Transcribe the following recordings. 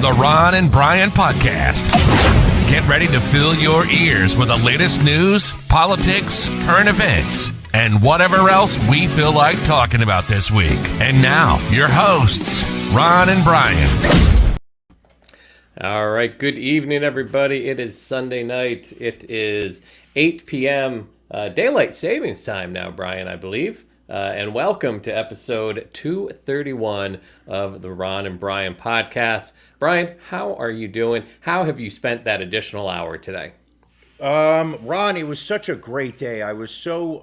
the Ron and Brian Podcast. Get ready to fill your ears with the latest news, politics, current events, and whatever else we feel like talking about this week. And now, your hosts, Ron and Brian. All right, good evening, everybody. It is Sunday night. It is 8 p.m. Daylight savings time now, Brian, I believe. And welcome to episode 231 of the Ron and Brian podcast. Brian, how are you doing? How have you spent that additional hour today? Ron, it was such a great day. I was so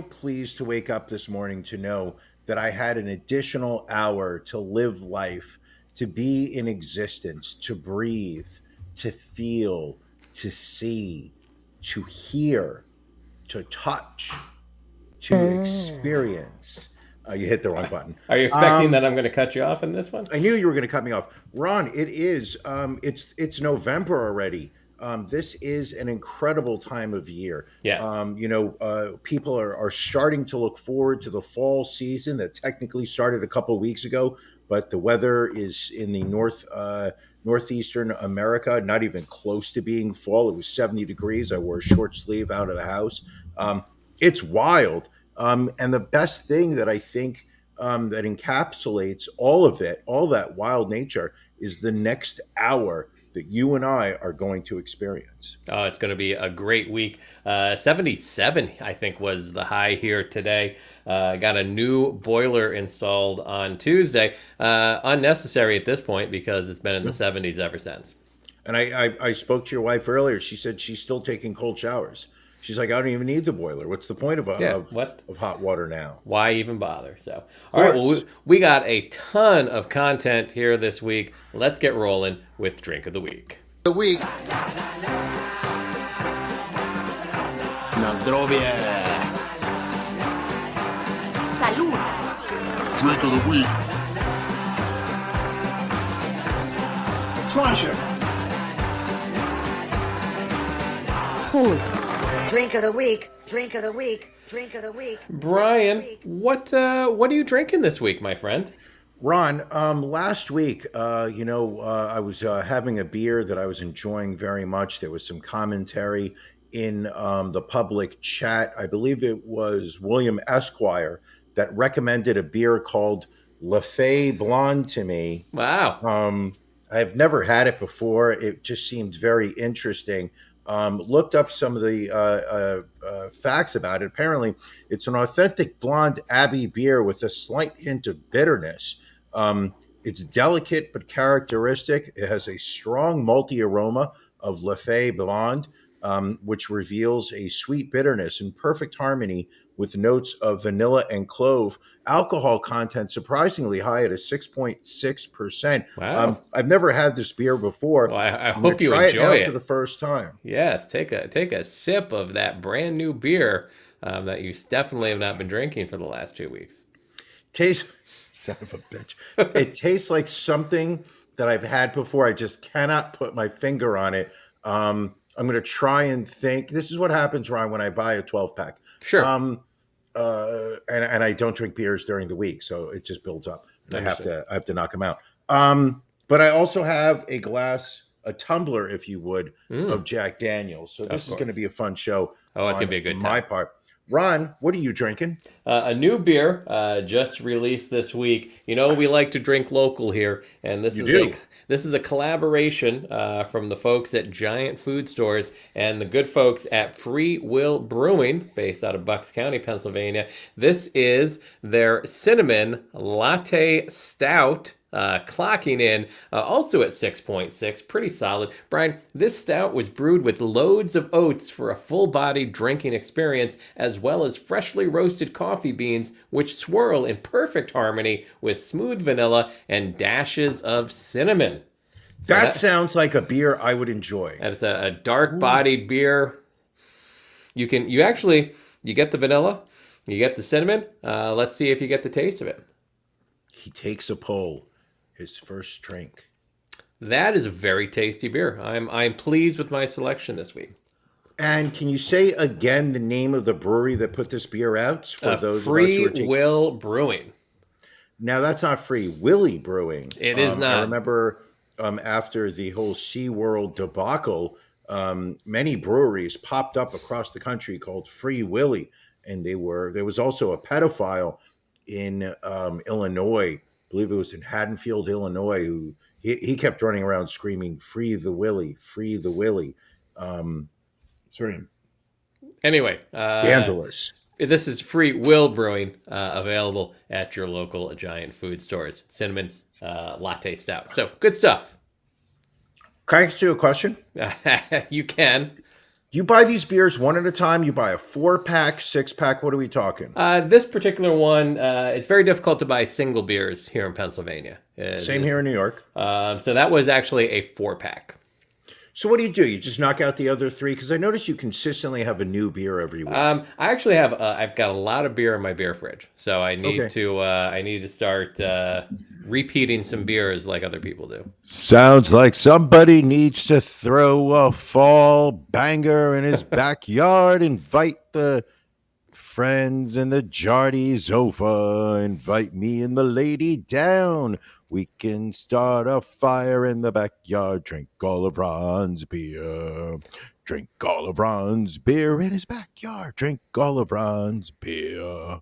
pleased to wake up this morning to know that I had an additional hour to live life, to be in existence, to breathe, to feel, to see, to hear, to touch, to experience. You hit the wrong button. Are you expecting that I'm going to cut you off in this one? I knew you were going to cut me off. Ron, it is. It's November already. This is an incredible time of year. Yes. People are starting to look forward to the fall season that technically started a couple of weeks ago, but the weather is in the northeastern America, not even close to being fall. It was 70 degrees. I wore a short sleeve out of the house. It's wild. And the best thing that I think that encapsulates all of it, all that wild nature, is the next hour that you and I are going to experience. Oh, it's going to be a great week. 77, I think, was the high here today. Got a new boiler installed on Tuesday. Unnecessary at this point because it's been in the 70s ever since. And I spoke to your wife earlier. She said she's still taking cold showers. She's like, I don't even need the boiler. What's the point of hot water now? Why even bother? So, all right, well, we got a ton of content here this week. Let's get rolling with Drink of the Week. The week. Na zdrowie. Salud. Drink of the week. Cruncher. Pause. Drink of the week, drink of the week, drink of the week. Brian, what are you drinking this week, my friend? Ron, last week, I was having a beer that I was enjoying very much. There was some commentary in the public chat. I believe it was William Esquire that recommended a beer called Lafay Blonde to me. Wow. I've never had it before. It just seemed very interesting. Looked up some of the facts about it. Apparently, it's an authentic blonde Abbey beer with a slight hint of bitterness. It's delicate but characteristic. It has a strong malty aroma of Lafay Blonde, which reveals a sweet bitterness in perfect harmony with notes of vanilla and clove. Alcohol content surprisingly high at a 6.6%. Wow. I've never had this beer before. Well, I hope you enjoy it for the first time. Yes, take a sip of that brand new beer that you definitely have not been drinking for the last 2 weeks. Son of a bitch. It tastes like something that I've had before. I just cannot put my finger on it. I'm going to try and think. This is what happens, Ryan, when I buy a 12-pack. Sure. And I don't drink beers during the week, so it just builds up. I have to knock them out. But I also have a tumbler, if you would, of Jack Daniels. So this is going to be a fun show. Oh, it's going to be a good time. My part. Ron, what are you drinking? A new beer just released this week. You know, we like to drink local here, and this is a collaboration from the folks at Giant Food Stores and the good folks at Free Will Brewing, based out of Bucks County, Pennsylvania. This is their Cinnamon Latte Stout. Clocking in also at 6.6, pretty solid. Brian, this stout was brewed with loads of oats for a full-bodied drinking experience, as well as freshly roasted coffee beans, which swirl in perfect harmony with smooth vanilla and dashes of cinnamon. That sounds like a beer I would enjoy. It's a dark-bodied beer. You get the vanilla, you get the cinnamon. Let's see if you get the taste of it. He takes a pull. His first drink. That is a very tasty beer. I'm pleased with my selection this week. And can you say again the name of the brewery that put this beer out for those Free of us who are Will Brewing. Now that's not Free Willy Brewing. It is not. I remember after the whole SeaWorld debacle, many breweries popped up across the country called Free Willy, and there was also a pedophile in Illinois, I believe it was in Haddonfield, Illinois, who he kept running around screaming, "Free the Willy, free the Willy." Sorry, Anyway, scandalous. this is Free Will Brewing, available at your local Giant food stores. Cinnamon latte stout. So good stuff. Can I ask you a question? You can. Do you buy these beers one at a time? You buy a 4-pack, 6-pack? What are we talking? This particular one, it's very difficult to buy single beers here in Pennsylvania. Same here in New York. So that was actually a 4-pack. So what do? You just knock out the other 3? Because I notice you consistently have a new beer every week. I actually have. I've got a lot of beer in my beer fridge, so I need to. I need to start repeating some beers like other people do. Sounds like somebody needs to throw a fall banger in his backyard. Invite the friends and the jardies over. Invite me and the lady down. We can start a fire in the backyard. Drink all of Ron's beer. Drink all of Ron's beer in his backyard. Drink all of Ron's beer.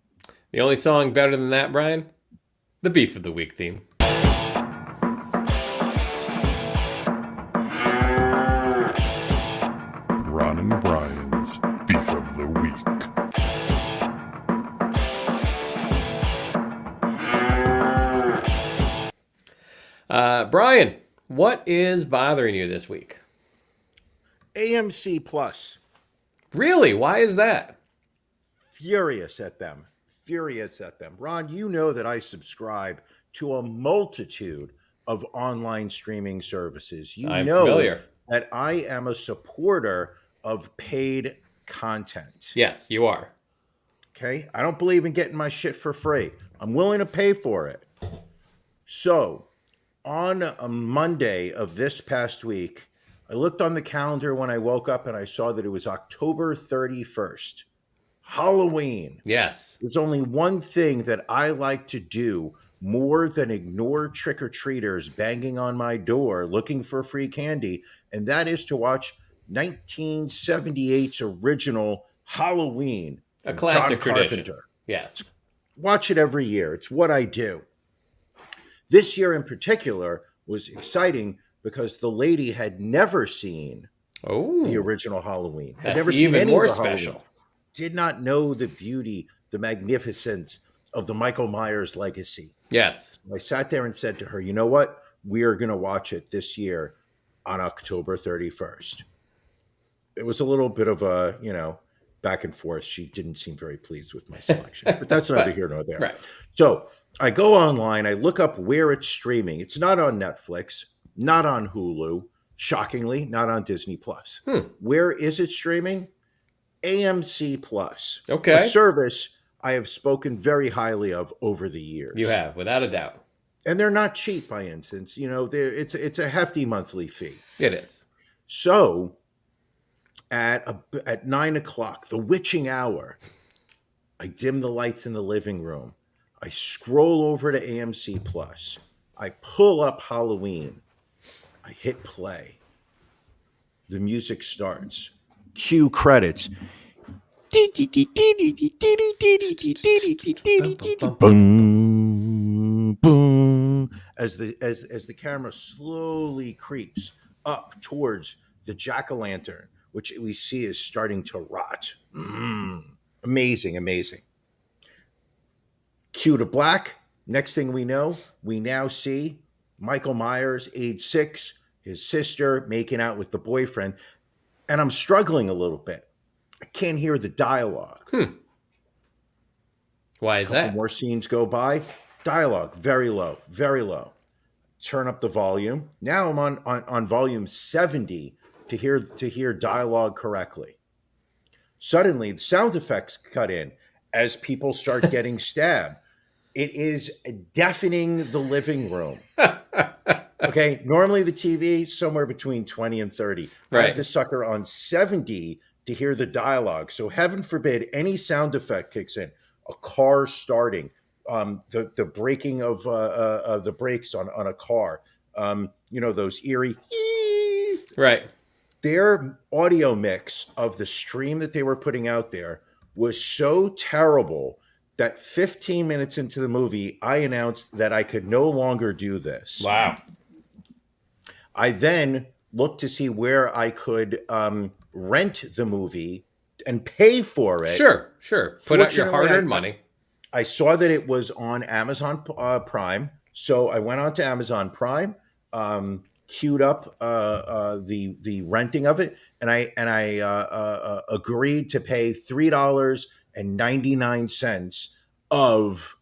The only song better than that, Brian? The Beef of the Week theme. Ron and Brian's Beef of the Week. Brian, what is bothering you this week? AMC Plus. Really? Why is that? Furious at them. Furious at them. Ron, you know that I subscribe to a multitude of online streaming services. I'm familiar. That I am a supporter of paid content. Yes, you are. Okay? I don't believe in getting my shit for free. I'm willing to pay for it. So, on a Monday of this past week, I looked on the calendar when I woke up and I saw that it was October 31st. Halloween. Yes. There's only one thing that I like to do more than ignore trick-or-treaters banging on my door looking for free candy, and that is to watch 1978's original Halloween. A classic John tradition. Carpenter. Yes. Watch it every year. It's what I do. This year in particular was exciting because the lady had never seen the original Halloween. Had That's never seen even any more of the special. Halloween. Did not know the beauty, the magnificence of the Michael Myers legacy. Yes. I sat there and said to her, you know what? We are going to watch it this year on October 31st. It was a little bit of a, back and forth. She didn't seem very pleased with my selection, but that's neither here nor there. Right. So I go online, I look up where it's streaming. It's not on Netflix, not on Hulu, shockingly, not on Disney Plus. Where is it streaming? AMC Plus. Okay. A service I have spoken very highly of over the years. You have, without a doubt. And they're not cheap by instance. It's a hefty monthly fee. It is. So at 9:00, the witching hour, I dim the lights in the living room. I scroll over to AMC Plus. I pull up Halloween. I hit play. The music starts. Cue credits. Boom, boom. As the camera slowly creeps up towards the jack-o'-lantern, which we see is starting to rot. Amazing, amazing. Cue to black. Next thing we know, we now see Michael Myers, age 6, his sister making out with the boyfriend. And I'm struggling a little bit. I can't hear the dialogue. Why is that? More scenes go by. Dialogue, very low, very low. Turn up the volume. Now I'm on volume 70 to hear dialogue correctly. Suddenly, the sound effects cut in as people start getting stabbed. It is deafening the living room. Okay, normally the TV somewhere between 20 and 30. Right. I have this sucker on 70 to hear the dialogue. So heaven forbid any sound effect kicks in. A car starting, the breaking of the brakes on a car, Those eerie, Right. their audio mix of the stream that they were putting out there was so terrible that 15 minutes into the movie, I announced that I could no longer do this. Wow. I then looked to see where I could rent the movie and pay for it. Sure. Put out your Fortunately, hard-earned money. I saw that it was on Amazon Prime, so I went on to Amazon Prime, queued up the renting of it, and I agreed to pay $3.99 of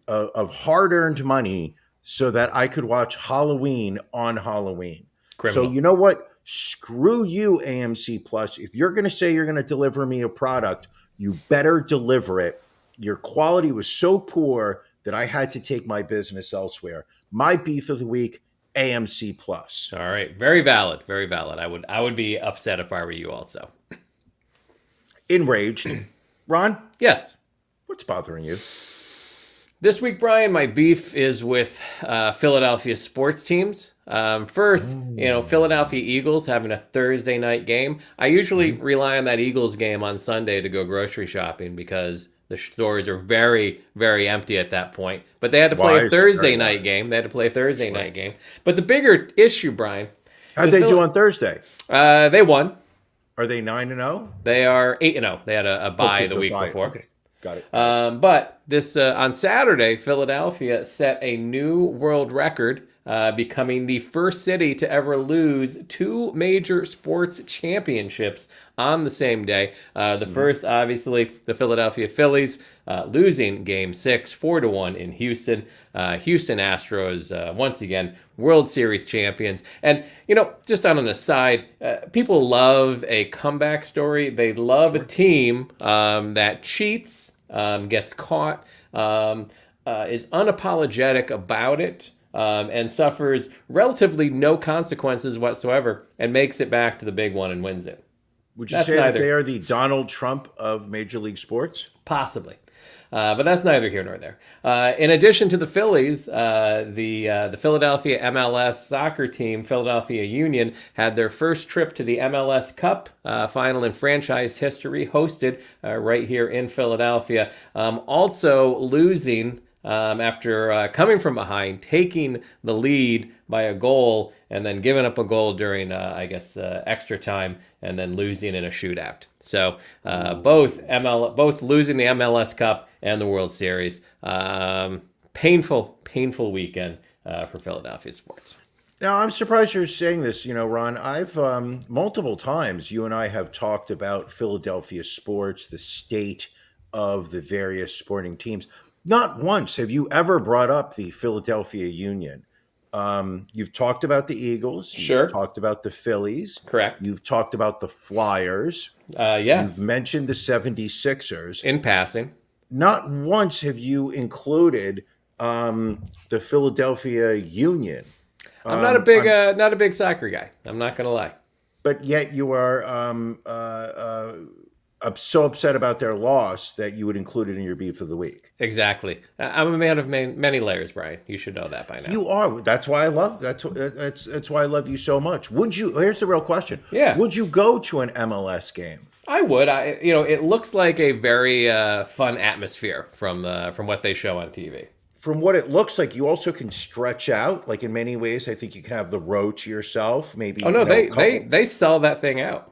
hard-earned money so that I could watch Halloween on Halloween. Criminal. So you know what? Screw you, AMC Plus. If you're going to say you're going to deliver me a product, you better deliver it. Your quality was so poor that I had to take my business elsewhere. My beef of the week, AMC Plus. All right. Very valid. Very valid. I would be upset if I were you also. Enraged. Ron? Yes. What's bothering you? This week, Brian, my beef is with Philadelphia sports teams. First, Philadelphia Eagles having a Thursday night game. I usually rely on that Eagles game on Sunday to go grocery shopping because the stores are very, very empty at that point. But they had to play a Thursday night game. But the bigger issue, Brian. How'd they do on Thursday? They won. Are they 9-0? They are 8-0. They had a bye the week before. Okay. Got it. But this on Saturday, Philadelphia set a new world record, becoming the first city to ever lose two major sports championships on the same day. The first, obviously, the Philadelphia Phillies losing Game 6, 4-1 in Houston. Houston Astros, once again, World Series champions. And, just on an aside, people love a comeback story. They love a team that cheats, gets caught, is unapologetic about it, and suffers relatively no consequences whatsoever and makes it back to the big one and wins it. Would you say that they are the Donald Trump of Major League Sports? Possibly. But that's neither here nor there. In addition to the Phillies, the Philadelphia MLS soccer team, Philadelphia Union, had their first trip to the MLS Cup final in franchise history, hosted right here in Philadelphia. Also losing after coming from behind, taking the lead by a goal, and then giving up a goal during, extra time, and then losing in a shootout. So both losing the MLS Cup and the World Series. Painful weekend for Philadelphia sports. Now, I'm surprised you're saying this, Ron. I've multiple times, you and I have talked about Philadelphia sports, the state of the various sporting teams. Not once have you ever brought up the Philadelphia Union. You've talked about the Eagles. Sure. You've talked about the Phillies. Correct. You've talked about the Flyers. Yes. You've mentioned the 76ers. In passing. Not once have you included the Philadelphia Union. I'm not a big soccer guy. I'm not going to lie. But yet you are so upset about their loss that you would include it in your beef of the week. Exactly. I'm a man of many layers, Brian. You should know that by now. You are. That's why I love. That's why I love you so much. Would you? Here's the real question. Yeah. Would you go to an MLS game? I would. It looks like a very fun atmosphere from what they show on TV. From what it looks like, you also can stretch out. Like in many ways, I think you can have the row to yourself. Maybe. Oh no, they sell that thing out.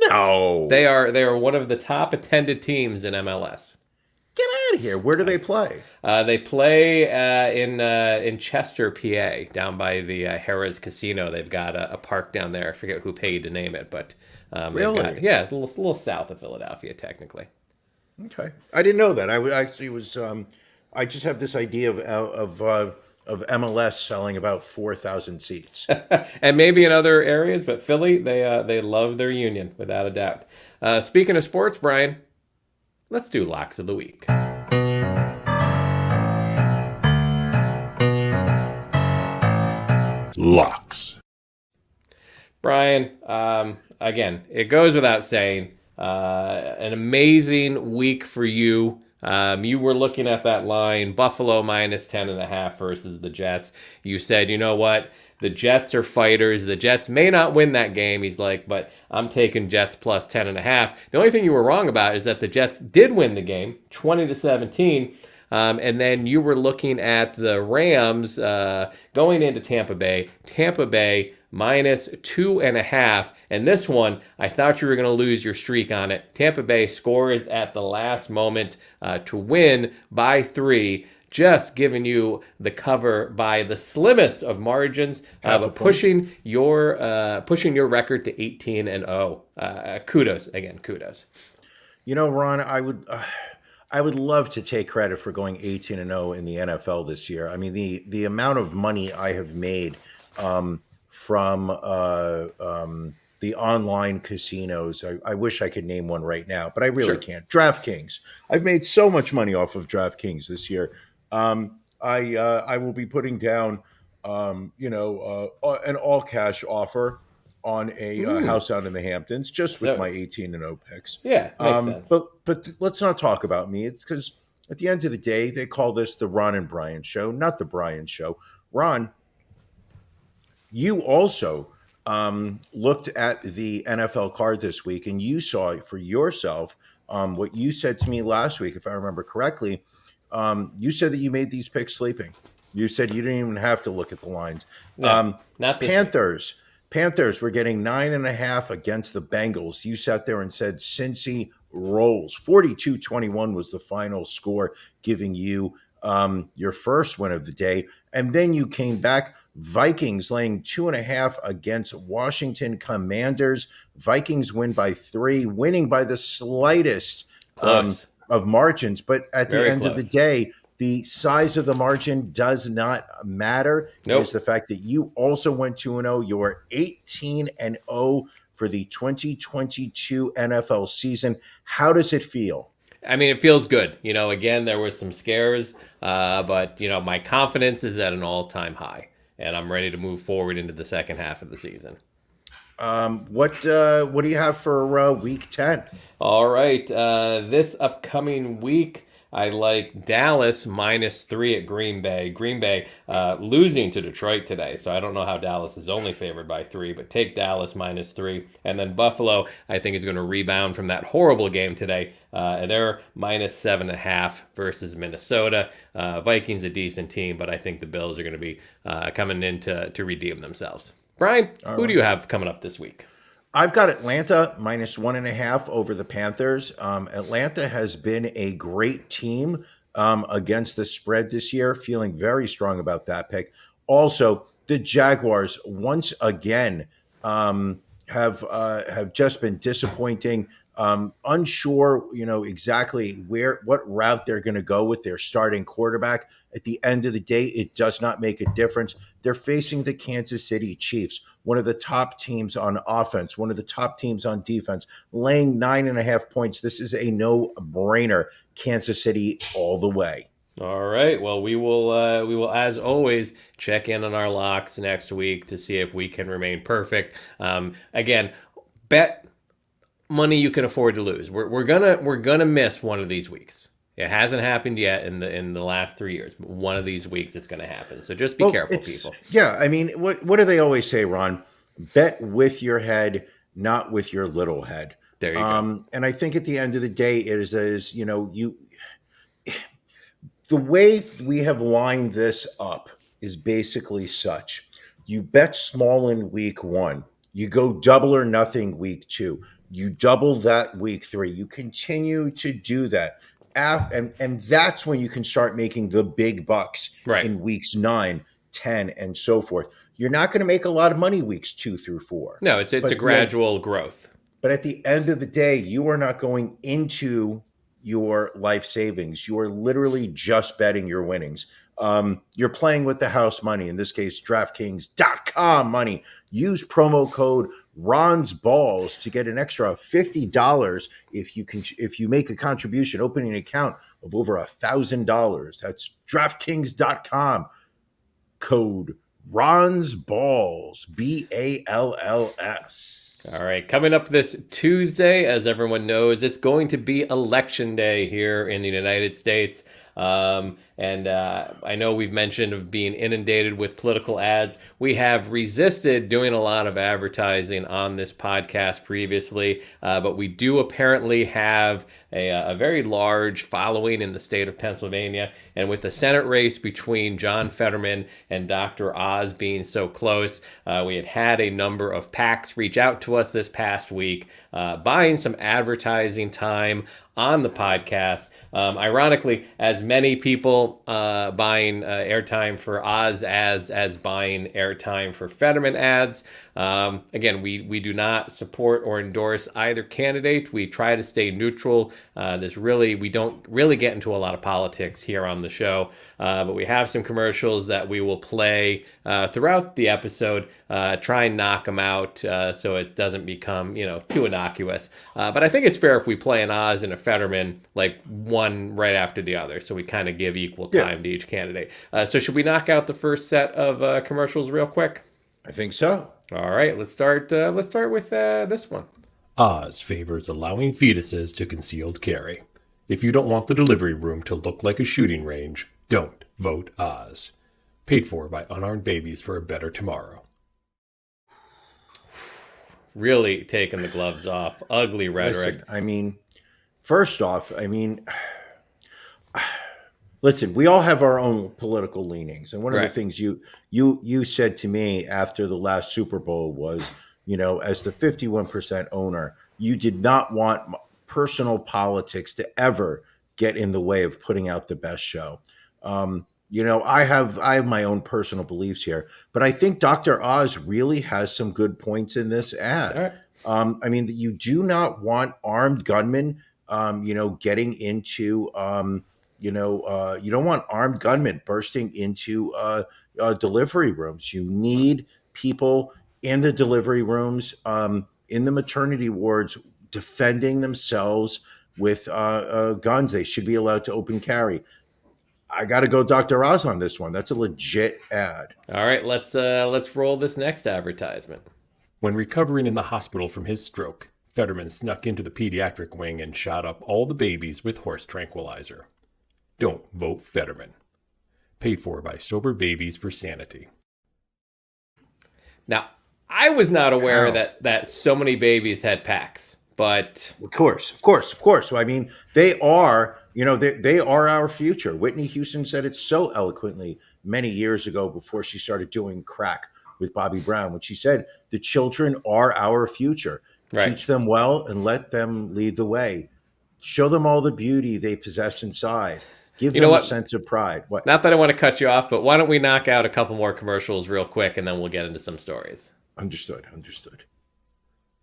No, they are one of the top attended teams in MLS. Get out of here! Where do they play? They play in Chester, PA, down by the Harrah's Casino. They've got a park down there. I forget who paid to name it, but really, a little south of Philadelphia, technically. Okay, I didn't know that. I actually was. I just have this idea of MLS selling about 4,000 seats. And maybe in other areas, but Philly, they love their union, without a doubt. Speaking of sports, Brian, let's do Locks of the Week. Locks. Brian, again, it goes without saying, an amazing week for you You were looking at that line, Buffalo minus 10.5 versus the Jets. You said, you know what? The Jets are fighters. The Jets may not win that game. He's like, but I'm taking Jets plus 10.5. The only thing you were wrong about is that the Jets did win the game, 20-17. And then you were looking at the Rams going into Tampa Bay. Tampa Bay minus 2.5. And this one, I thought you were going to lose your streak on it. Tampa Bay scores at the last moment to win by 3. Just giving you the cover by the slimmest of margins, but pushing your record to 18-0. Kudos again, kudos. You know, Ron, I would love to take credit for going 18-0 in the NFL this year. I mean, the amount of money I have made from the online casinos. I wish I could name one right now, but I really can't. DraftKings. I've made so much money off of DraftKings this year. I will be putting down, an all cash offer on a house out in the Hamptons, just with my 18-0 picks. Yeah, makes sense. But let's not talk about me. It's because at the end of the day, they call this the Ron and Brian show, not the Brian show. Ron, you also looked at the NFL card this week, and you saw for yourself what you said to me last week, if I remember correctly. You said that you made these picks sleeping. You said you didn't even have to look at the lines. No, not this Panthers. Panthers were getting 9.5 against the Bengals. You sat there and said Cincy rolls. 42-21 was the final score, giving you your first win of the day. And then you came back. Vikings laying 2.5 against Washington Commanders. Vikings win by 3, winning by the slightest of margins. But at the end of the day, the size of the margin does not matter. Nope. It's the fact that you also went 2-0. You're 18-0 for the 2022 NFL season. How does it feel? I mean, it feels good. You know, again, there were some scares, but, you know, my confidence is at an all-time high, and I'm ready to move forward into the second half of the season. What do you have for week 10? All right. This upcoming week, I like Dallas minus 3 at Green Bay. Green Bay losing to Detroit today, so I don't know how Dallas is only favored by 3, but take Dallas minus 3. And then Buffalo, I think, is going to rebound from that horrible game today. They're minus 7.5 versus Minnesota. Vikings a decent team, but I think the Bills are going to be coming in to redeem themselves. Brian, who do you have coming up this week? I've got Atlanta minus 1.5 over the Panthers. Atlanta has been a great team against the spread this year. Feeling very strong about that pick. Also, the Jaguars once again have just been disappointing. Unsure, exactly what route they're going to go with their starting quarterback. At the end of the day, it does not make a difference. They're facing the Kansas City Chiefs, one of the top teams on offense, one of the top teams on defense, laying 9.5 points. This is a no-brainer. Kansas City all the way. All right. Well, we will, as always, check in on our locks next week to see if we can remain perfect. Again, bet money you can afford to lose. We're gonna miss one of these weeks. It hasn't happened yet in the last 3 years, but one of these weeks it's going to happen. So just be careful, people. Yeah, I mean, what do they always say, Ron? Bet with your head, not with your little head. There you go. And I think at the end of the day, it is the way we have lined this up is basically such: you bet small in week 1, you go double or nothing week 2, you double that week 3, you continue to do that. And that's when you can start making the big bucks in weeks 9, 10, and so forth. You're not going to make a lot of money weeks 2 through 4. No, it's a gradual growth. But at the end of the day, you are not going into your life savings. You are literally just betting your winnings. You're playing with the house money, in this case, DraftKings.com money. Use promo code Ron's Balls to get an extra $50 if you make a contribution, opening an account of over $1,000. That's DraftKings.com code Ron's Balls, BALLS. All right, coming up this Tuesday, as everyone knows, it's going to be Election Day here in the United States. I know we've mentioned of being inundated with political ads. We have resisted doing a lot of advertising on this podcast previously, but we do apparently have a very large following in the state of Pennsylvania. And with the Senate race between John Fetterman and Dr. Oz being so close, we had a number of PACs reach out to us this past week, buying some advertising time on the podcast. Ironically, as many people buying airtime for Oz ads as buying airtime for Fetterman ads. Again, we do not support or endorse either candidate. We try to stay neutral. We don't really get into a lot of politics here on the show, but we have some commercials that we will play throughout the episode. Try and knock them out so it doesn't become too innocuous. But I think it's fair if we play an Oz and a Fetterman, like one right after the other, so we kind of give equal time to each candidate. So should we knock out the first set of commercials real quick? I think so. All right, let's start with this one. Oz favors allowing fetuses to concealed carry. If you don't want the delivery room to look like a shooting range, don't vote Oz. Paid for by Unarmed Babies for a Better Tomorrow. Really taking the gloves off. Ugly rhetoric. Listen, first off, listen, we all have our own political leanings. And one of the things you said to me after the last Super Bowl was, as the 51% owner, you did not want personal politics to ever get in the way of putting out the best show. I have my own personal beliefs here, but I think Dr. Oz really has some good points in this ad. All right. You do not want armed gunmen, getting into, you don't want armed gunmen bursting into delivery rooms. You need people in the delivery rooms, in the maternity wards, defending themselves with guns. They should be allowed to open carry. I got to go Dr. Oz on this one. That's a legit ad. All right, let's roll this next advertisement. When recovering in the hospital from his stroke, Fetterman snuck into the pediatric wing and shot up all the babies with horse tranquilizer. Don't vote Fetterman. Paid for by Sober Babies for Sanity. Now, I was not aware that so many babies had PACs, but of course. So, they are, they are our future. Whitney Houston said it so eloquently many years ago before she started doing crack with Bobby Brown, when she said the children are our future. Right. Teach them well and let them lead the way. Show them all the beauty they possess inside. Give them a sense of pride. What? Not that I want to cut you off, but why don't we knock out a couple more commercials real quick, and then we'll get into some stories. Understood.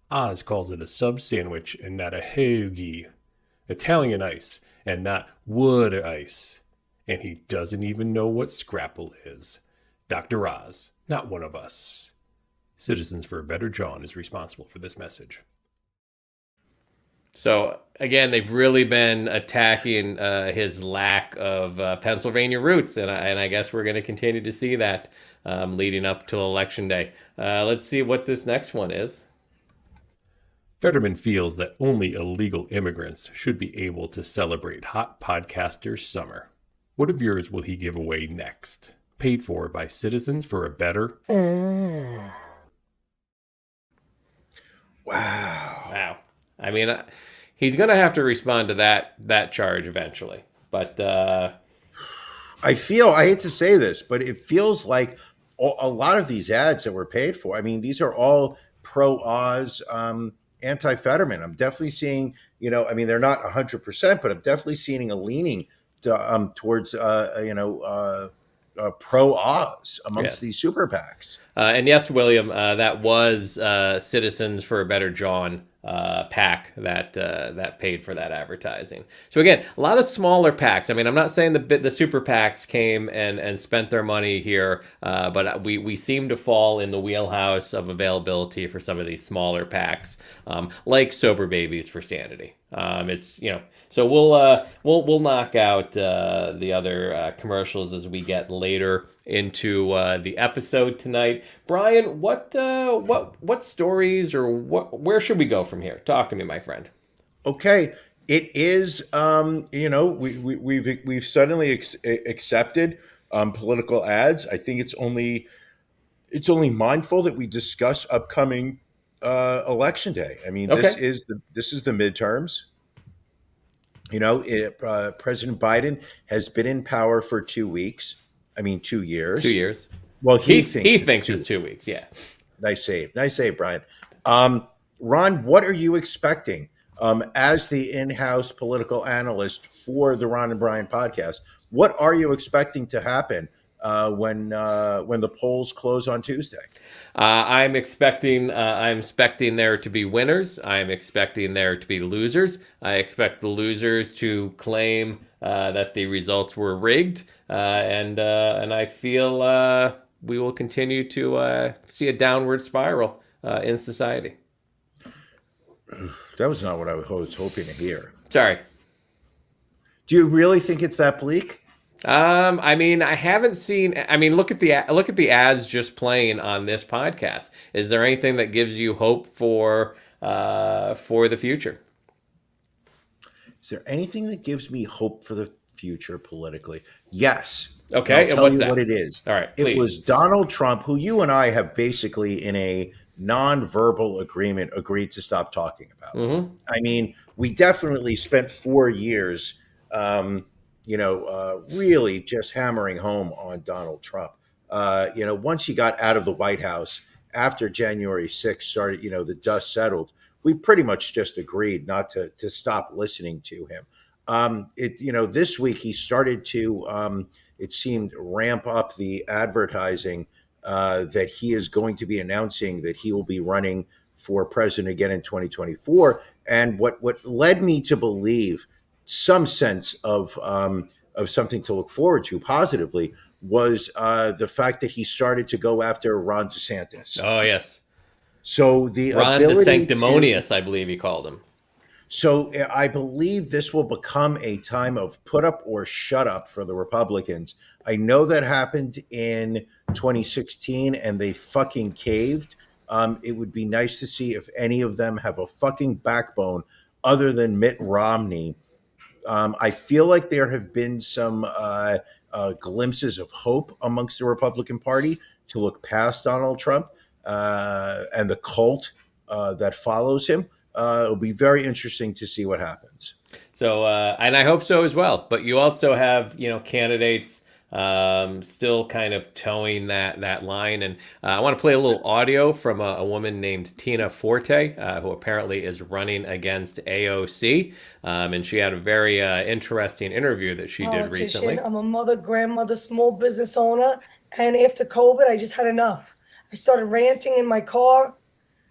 Oz calls it a sub sandwich and not a hoagie. Italian ice and not wood ice. And he doesn't even know what scrapple is. Dr. Oz, not one of us. Citizens for a Better John is responsible for this message. So, again, they've really been attacking his lack of Pennsylvania roots, and I guess we're going to continue to see that leading up till Election Day. Let's see what this next one is. Fetterman feels that only illegal immigrants should be able to celebrate Hot Podcaster Summer. What of yours will he give away next? Paid for by Citizens for a Better... Wow. He's going to have to respond to that charge eventually. But I hate to say this, but it feels like a lot of these ads that were paid for, these are all pro-Oz, anti-Fetterman. I'm definitely seeing, they're not 100%, but I'm definitely seeing a leaning towards, pro-Oz amongst these super PACs. And yes, William, that was Citizens for a Better John PAC that paid for that advertising. So again, a lot of smaller PACs. I'm not saying the super PACs came and spent their money here, but we seem to fall in the wheelhouse of availability for some of these smaller PACs, like Sober Babies for Sanity. It's so we'll knock out the other commercials as we get later into the episode tonight. Brian, what stories or where should we go from here? Talk to me, my friend. Okay, it is. We've suddenly accepted political ads. I think it's only mindful that we discuss upcoming election day. I mean, Okay. this is the midterms. President Biden has been in power for 2 weeks. I mean, 2 years. 2 years. Well, He he thinks thinks it's 2 weeks. Yeah. Nice save, Brian. Ron, what are you expecting as the in-house political analyst for the Ron and Brian podcast? What are you expecting to happen when the polls close on Tuesday? I'm expecting there to be winners. I'm expecting there to be losers. I expect the losers to claim that the results were rigged, and I feel we will continue to see a downward spiral in society. That was not what I was hoping to hear. Sorry. Do you really think it's that bleak? I mean, I haven't seen. I mean, look at the ads just playing on this podcast. Is there anything that gives you hope for the future? Is there anything that gives me hope for the future politically? Yes. Okay, I'll and tell what's you that? what it is. All right, It please. was Donald Trump, who you and I have basically in a non-verbal agreement agreed to stop talking about. Mm-hmm. I mean, we definitely spent 4 years, really just hammering home on Donald Trump. Once he got out of the White House after January 6th started, the dust settled, we pretty much just agreed not to stop listening to him. This week he started to, it seemed, ramp up the advertising that he is going to be announcing that he will be running for president again in 2024. And what led me to believe some sense of something to look forward to positively was the fact that he started to go after Ron DeSantis. Oh yes, So the Ron ability DeSanctimonious, I believe he called him. So I believe this will become a time of put up or shut up for the Republicans. I know that happened in 2016 and they fucking caved. It would be nice to see if any of them have a fucking backbone other than Mitt Romney. I feel like there have been some glimpses of hope amongst the Republican Party to look past Donald Trump and the cult that follows him. It'll be very interesting to see what happens. So, and I hope so as well. But you also have, candidates still kind of towing that line. And I want to play a little audio from a woman named Tina Forte, who apparently is running against AOC. And she had a very interesting interview that she did recently. I'm a mother, grandmother, small business owner. And after COVID, I just had enough. I started ranting in my car.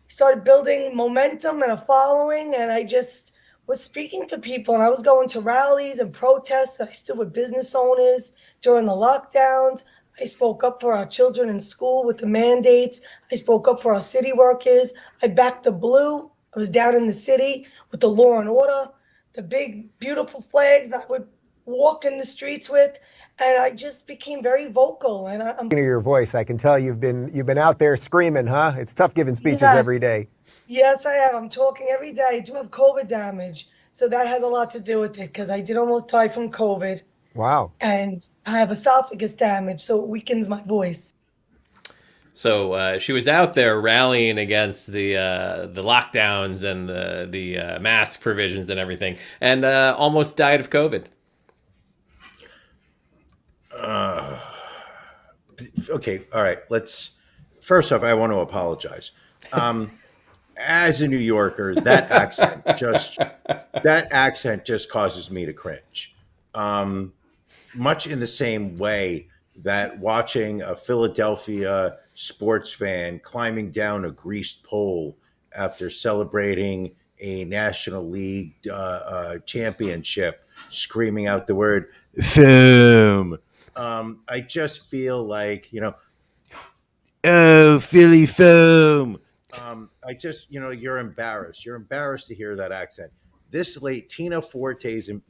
Started building momentum and a following, and I just was speaking to people, and I was going to rallies and protests. I stood with business owners during the lockdowns. I spoke up for our children in school with the mandates. I spoke up for our city workers. I backed the blue. I was down in the city with the law and order, the big, beautiful flags I would walk in the streets with. And I just became very vocal. And I'm hear your voice. I can tell you've been out there screaming, huh? It's tough giving speeches every day. Yes, I am. I'm talking every day. I do have COVID damage. So that has a lot to do with it because I did almost die from COVID. Wow. And I have esophagus damage, so it weakens my voice. So she was out there rallying against the lockdowns and the mask provisions and everything, and almost died of COVID. Okay, all right. First off, I want to apologize. As a New Yorker, that accent just causes me to cringe. Much in the same way that watching a Philadelphia sports fan climbing down a greased pole after celebrating a National League championship, screaming out the word "foam." I just feel like, oh, Philly foam. I just, you're embarrassed. You're embarrassed to hear that accent. this late Tina Forte's, and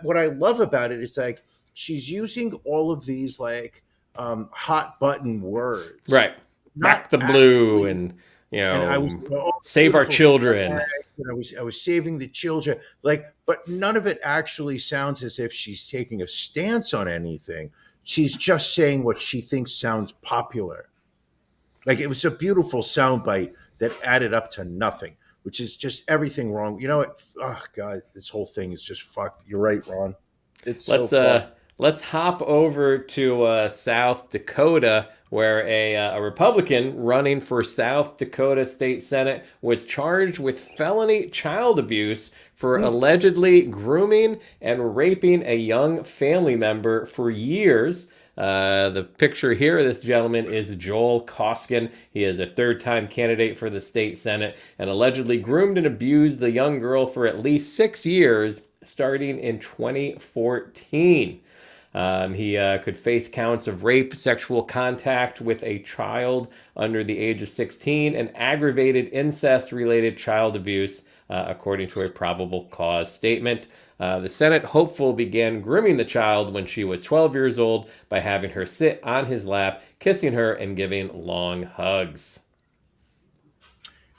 what I love about it is like she's using all of these like hot button words, Right. not Back the blue actually. and, And I was oh, save our beautiful children. flag, and I was saving the children, like, but none of it actually sounds as if she's taking a stance on anything. She's just saying what she thinks sounds popular. Like it was a beautiful soundbite that added up to nothing, which is just everything wrong. You know what? Oh God, this whole thing is just fucked. You're right, Ron. It's so Let's fucked. let's hop over to South Dakota, where a Republican running for South Dakota State Senate was charged with felony child abuse for allegedly grooming and raping a young family member for years. The picture here of this gentleman is Joel Koskin. He is a third-time candidate for the state senate and allegedly groomed and abused the young girl for at least 6 years, starting in 2014. He could face counts of rape, sexual contact with a child under the age of 16, and aggravated incest-related child abuse, according to a probable cause statement. The Senate hopeful began grooming the child when she was 12 years old by having her sit on his lap, kissing her, and giving long hugs.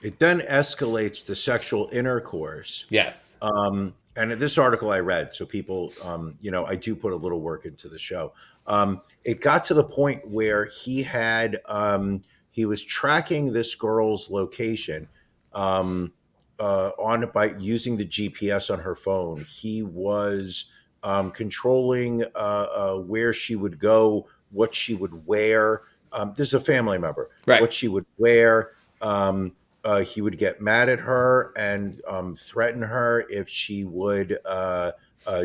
It then escalates to sexual intercourse. Yes. And this article I read, so people, I do put a little work into the show. It got to the point where he was tracking this girl's location by using the GPS on her phone. He was controlling where she would go, what she would wear. This is a family member, right? What she would wear. He would get mad at her and threaten her if she would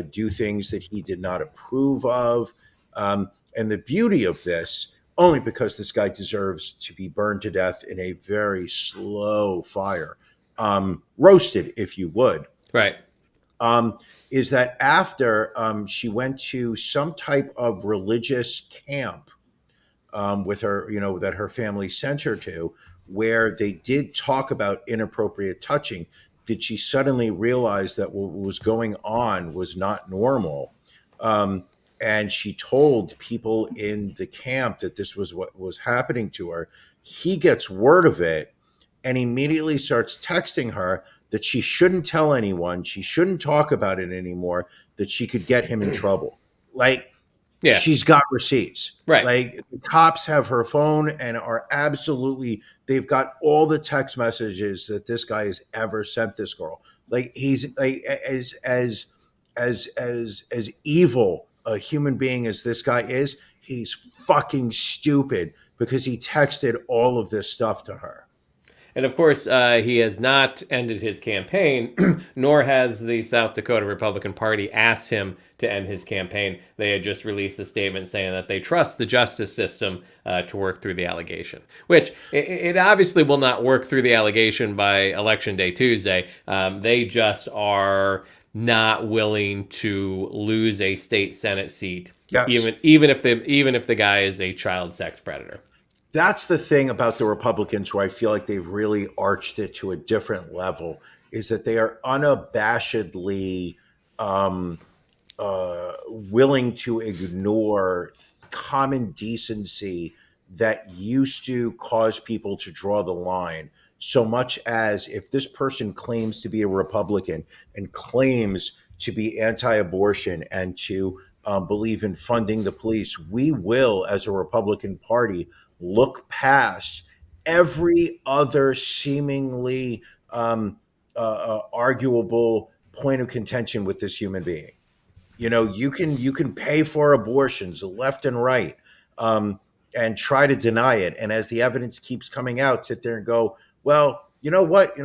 do things that he did not approve of. And the beauty of this, only because this guy deserves to be burned to death in a very slow fire, roasted, if you would. Right. Is that after she went to some type of religious camp with her, that her family sent her to, where they did talk about inappropriate touching, did she suddenly realize that what was going on was not normal. And she told people in the camp that this was what was happening to her. He gets word of it and immediately starts texting her that she shouldn't tell anyone, she shouldn't talk about it anymore, that she could get him in trouble. Like, yeah. She's got receipts. Right. Like, the cops have her phone and are they've got all the text messages that this guy has ever sent this girl. Like, he's like as evil a human being as this guy is, he's fucking stupid because he texted all of this stuff to her. And of course, he has not ended his campaign, nor has the South Dakota Republican Party asked him to end his campaign. They had just released a statement saying that they trust the justice system to work through the allegation, which it obviously will not work through the allegation by Election Day Tuesday. They just are not willing to lose a state Senate seat, yes. even if the guy is a child sex predator. That's the thing about the Republicans where I feel like they've really arched it to a different level, is that they are unabashedly willing to ignore common decency that used to cause people to draw the line. So much as if this person claims to be a Republican and claims to be anti-abortion and to believe in funding the police, we will, as a Republican Party, look past every other seemingly arguable point of contention with this human being. You can pay for abortions left and right and try to deny it. And as the evidence keeps coming out, sit there and go, well, you know what?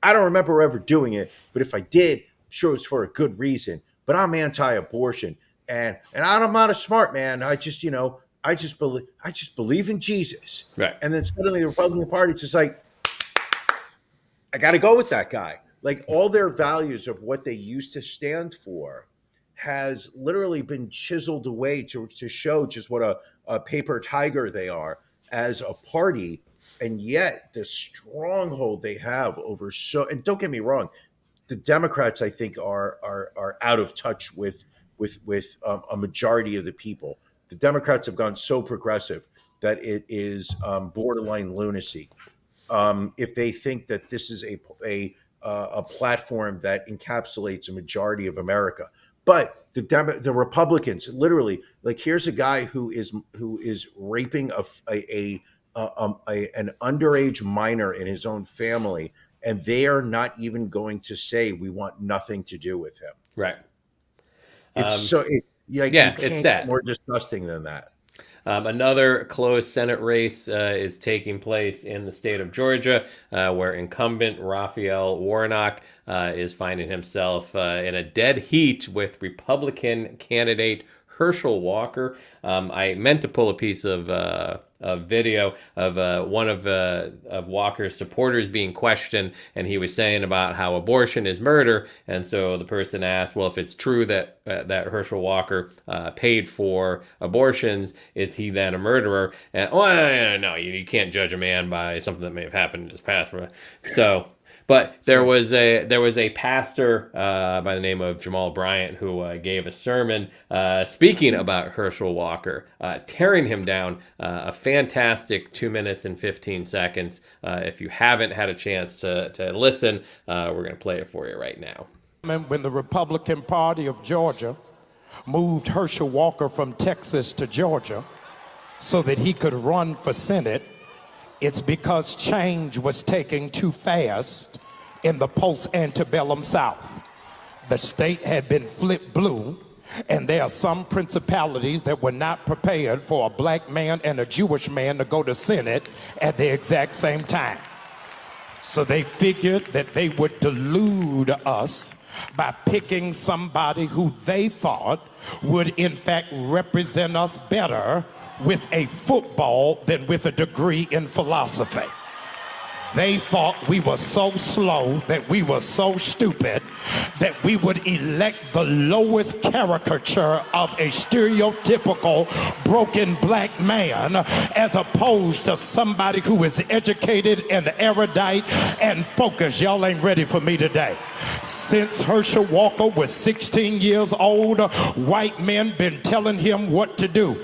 I don't remember ever doing it, but if I did, I'm sure it was for a good reason. But I'm anti-abortion, and I'm not a smart man. I just believe in Jesus. Right. And then suddenly the Republican Party is just like, I got to go with that guy. Like, all their values of what they used to stand for has literally been chiseled away to show just what a paper tiger they are as a party. And yet the stronghold they have over and don't get me wrong, the Democrats, I think, are out of touch with a majority of the people. The Democrats have gone so progressive that it is borderline lunacy. If they think that this is a platform that encapsulates a majority of America, but the Republicans, literally, like, here's a guy who is raping an underage minor in his own family, and they are not even going to say we want nothing to do with him. Right. It's you it's can't sad. get more disgusting than that. Another close Senate race is taking place in the state of Georgia, where incumbent Raphael Warnock is finding himself in a dead heat with Republican candidate Herschel Walker. I meant to pull a piece of video of one of Walker's supporters being questioned, and he was saying about how abortion is murder. And so the person asked, well, if it's true that Herschel Walker paid for abortions, is he then a murderer? And no, you can't judge a man by something that may have happened in his past. So. But there was a pastor by the name of Jamal Bryant who gave a sermon speaking about Herschel Walker, tearing him down. A fantastic 2 minutes and 15 seconds. If you haven't had a chance to listen, we're going to play it for you right now. When the Republican Party of Georgia moved Herschel Walker from Texas to Georgia so that he could run for Senate, it's because change was taking too fast in the post-antebellum South. The state had been flipped blue, and there are some principalities that were not prepared for a black man and a Jewish man to go to Senate at the exact same time. So they figured that they would delude us by picking somebody who they thought would in fact represent us better with a football than with a degree in philosophy. They thought we were so slow, that we were so stupid, that we would elect the lowest caricature of a stereotypical broken black man as opposed to somebody who is educated and erudite and focused. Y'all ain't ready for me today. Since Herschel Walker was 16 years old, white men been telling him what to do,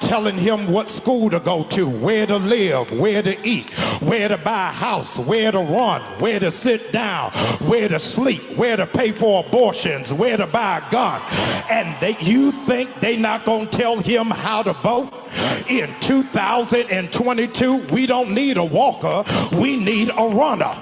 telling him what school to go to, where to live, where to eat, where to buy a house, where to run, where to sit down, where to sleep, where to pay for abortions, where to buy a gun. And you think they not gonna tell him how to vote? In 2022, we don't need a walker, we need a runner.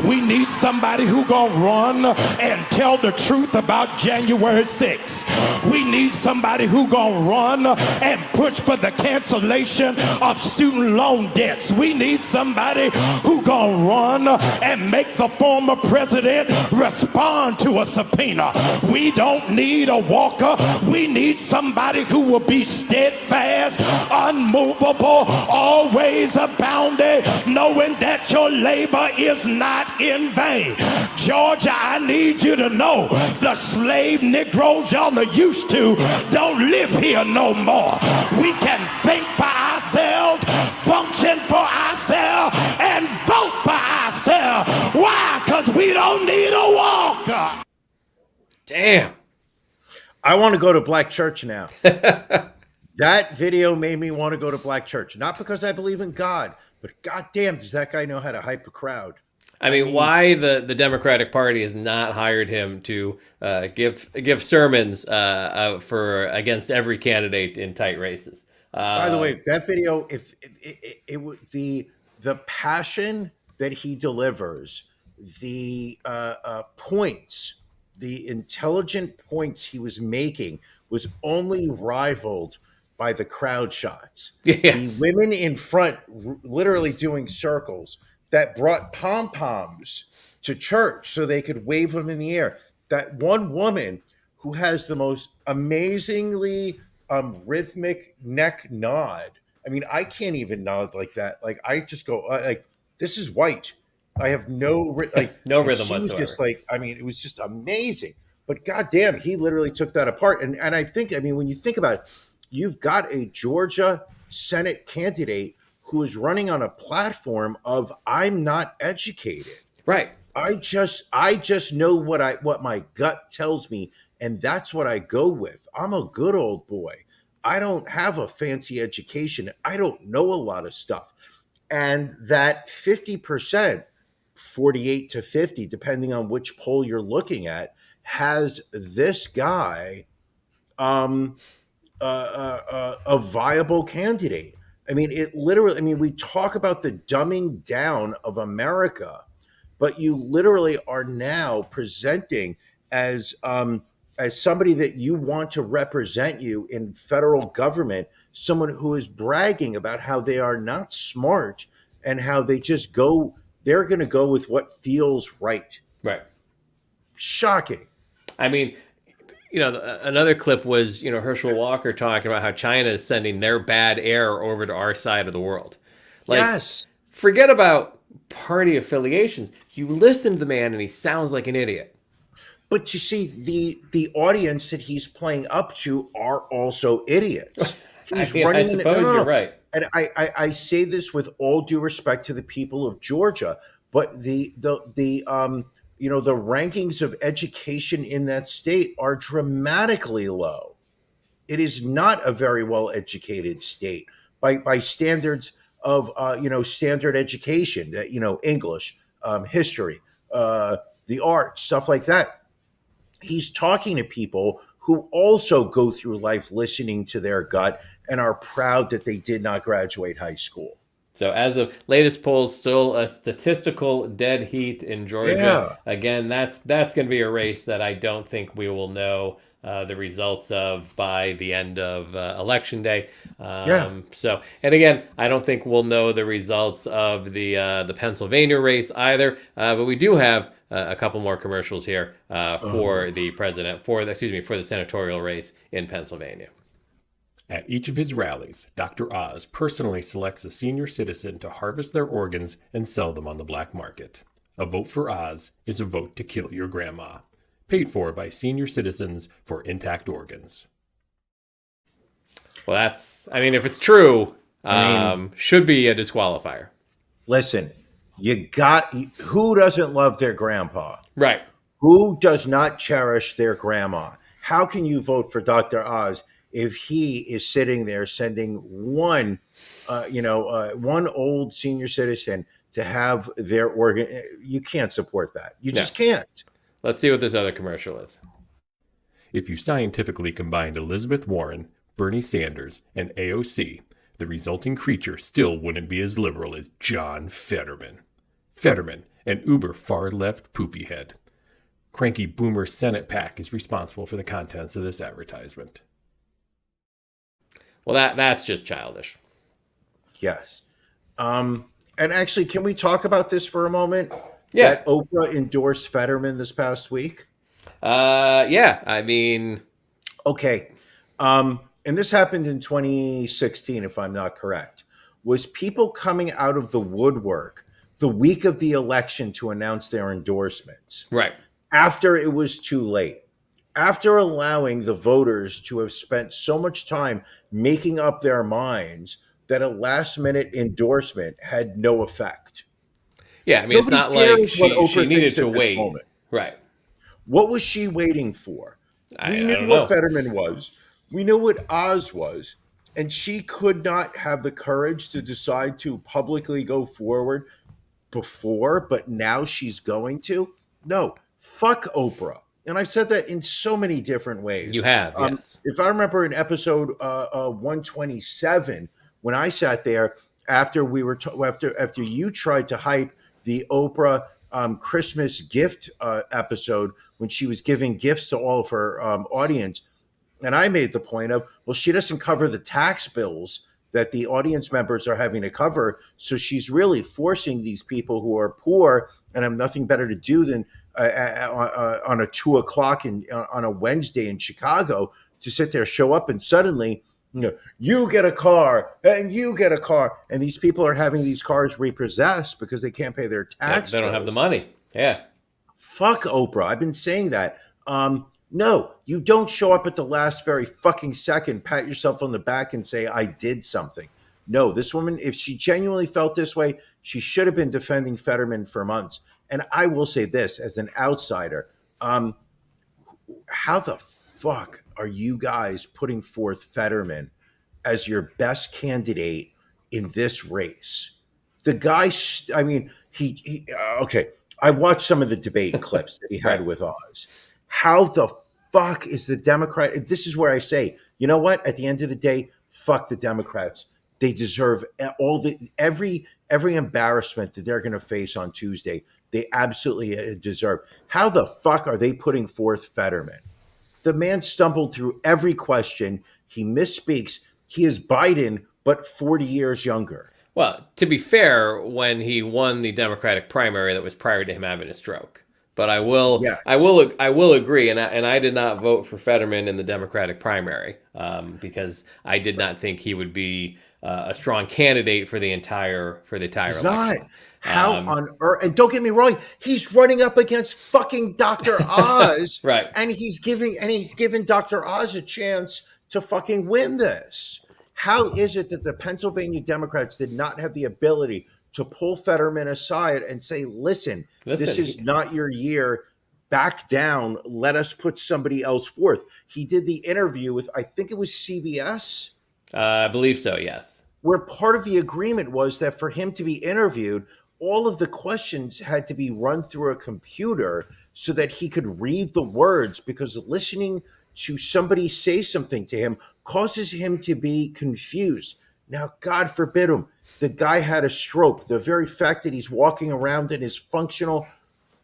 We need somebody who gonna run and tell the truth about January 6th. We need somebody who gonna run and push for the cancellation of student loan debts. We need somebody who gonna run and make the former president respond to a subpoena. We don't need a walker, we need somebody who will be steadfast, unmovable, always abounding, knowing that your labor is not in vain. Georgia, I need you to know the slave Negroes y'all are used to don't live here no more. We can think for ourselves, function for ourselves, and vote for ourselves. Why? Because we don't need a walker. Damn. I want to go to black church now. That video made me want to go to black church. Not because I believe in God, but goddamn, does that guy know how to hype a crowd? I mean, why the Democratic Party has not hired him to give sermons for against every candidate in tight races. By the way, that video, if the passion that he delivers, the points, the intelligent points he was making was only rivaled by the crowd shots. Yes. The women in front literally doing circles that brought pom-poms to church so they could wave them in the air. That one woman who has the most amazingly rhythmic neck nod. I mean, I can't even nod like that. Like, I just go like, this is white. I have no no rhythm she was whatsoever. just like, I mean, it was just amazing. But goddamn, he literally took that apart. And I think, I mean, when you think about it, you've got a Georgia Senate candidate who is running on a platform of I'm not educated. Right. I just know what my gut tells me, and that's what I go with. I'm a good old boy. I don't have a fancy education. I don't know a lot of stuff. And that 50%, 48 to 50, depending on which poll you're looking at, has this guy um, a viable candidate. I mean, it literally, I mean, we talk about the dumbing down of America, but you literally are now presenting as somebody that you want to represent you in federal government, someone who is bragging about how they are not smart and how they're going to go with what feels right. Right. Shocking. I mean, another clip was, Herschel Walker talking about how China is sending their bad air over to our side of the world. Like, Yes. forget about party affiliations. You listen to the man and he sounds like an idiot. But you see, the audience that he's playing up to are also idiots. He's I suppose you're right. And I say this with all due respect to the people of Georgia, but the rankings of education in that state are dramatically low. It is not a very well educated state by standards of standard education, English, history, the arts, stuff like that. He's talking to people who also go through life listening to their gut and are proud that they did not graduate high school. So as of latest polls, still a statistical dead heat in Georgia. Yeah. Again, that's going to be a race that I don't think we will know the results of by the end of election day. So, and again, I don't think we'll know the results of the Pennsylvania race either. But we do have a couple more commercials here for the senatorial race in Pennsylvania. At each of his rallies, Dr. Oz personally selects a senior citizen to harvest their organs and sell them on the black market. A vote for Oz is a vote to kill your grandma. Paid for by senior citizens for intact organs. Well, if it's true, should be a disqualifier. Listen, who doesn't love their grandpa? Right. Who does not cherish their grandma? How can you vote for Dr. Oz if he is sitting there sending one old senior citizen to have their organ? You can't support that. You just can't. Let's see what this other commercial is. If you scientifically combined Elizabeth Warren, Bernie Sanders, and AOC, the resulting creature still wouldn't be as liberal as John Fetterman. Fetterman, an uber far-left poopy head. Cranky boomer Senate PAC is responsible for the contents of this advertisement. Well, that's just childish. Yes. And actually, can we talk about this for a moment? Yeah. That Oprah endorsed Fetterman this past week? Yeah. I mean... Okay. And this happened in 2016, if I'm not correct. Was people coming out of the woodwork the week of the election to announce their endorsements? Right. After it was too late. After allowing the voters to have spent so much time making up their minds that a last-minute endorsement had no effect. Yeah, I mean, it's not like she needed to wait. Moment. Right. What was she waiting for? We knew what Fetterman was. We knew what Oz was. And she could not have the courage to decide to publicly go forward before, but now she's going to? No. Fuck Oprah. And I've said that in so many different ways. You have, yes. If I remember in episode 127, when I sat there after after you tried to hype the Oprah Christmas gift episode when she was giving gifts to all of her audience, and I made the point of, well, she doesn't cover the tax bills that the audience members are having to cover, so she's really forcing these people who are poor and have nothing better to do than on a 2:00 on a Wednesday in Chicago to sit there, show up, and suddenly, you get a car and you get a car, and these people are having these cars repossessed because they can't pay their tax. They don't have the money. Yeah. Fuck Oprah. I've been saying that. No, you don't show up at the last very fucking second, pat yourself on the back and say, I did something. No, this woman, if she genuinely felt this way, she should have been defending Fetterman for months. And I will say this as an outsider, how the fuck are you guys putting forth Fetterman as your best candidate in this race? The guy, I mean, okay. I watched some of the debate clips that he had Right. with Oz. How the fuck is the Democrat? This is where I say, you know what? At the end of the day, fuck the Democrats. They deserve every embarrassment that they're going to face on Tuesday. They absolutely deserve. How the fuck are they putting forth Fetterman? The man stumbled through every question. He misspeaks. He is Biden, but 40 years younger. Well, to be fair, when he won the Democratic primary, that was prior to him having a stroke. But I will agree, and I did not vote for Fetterman in the Democratic primary because I did not think he would be a strong candidate for the entire He's election. not. How on earth? And don't get me wrong, he's running up against fucking Dr. Oz, right? And he's giving Dr. Oz a chance to fucking win this. How is it that the Pennsylvania Democrats did not have the ability to pull Fetterman aside and say, listen, this is not your year. Back down. Let us put somebody else forth. He did the interview with, I think it was CBS. I believe so, yes. Where part of the agreement was that for him to be interviewed, all of the questions had to be run through a computer so that he could read the words, because listening to somebody say something to him causes him to be confused. Now, God forbid him. The guy had a stroke. The very fact that he's walking around and is functional,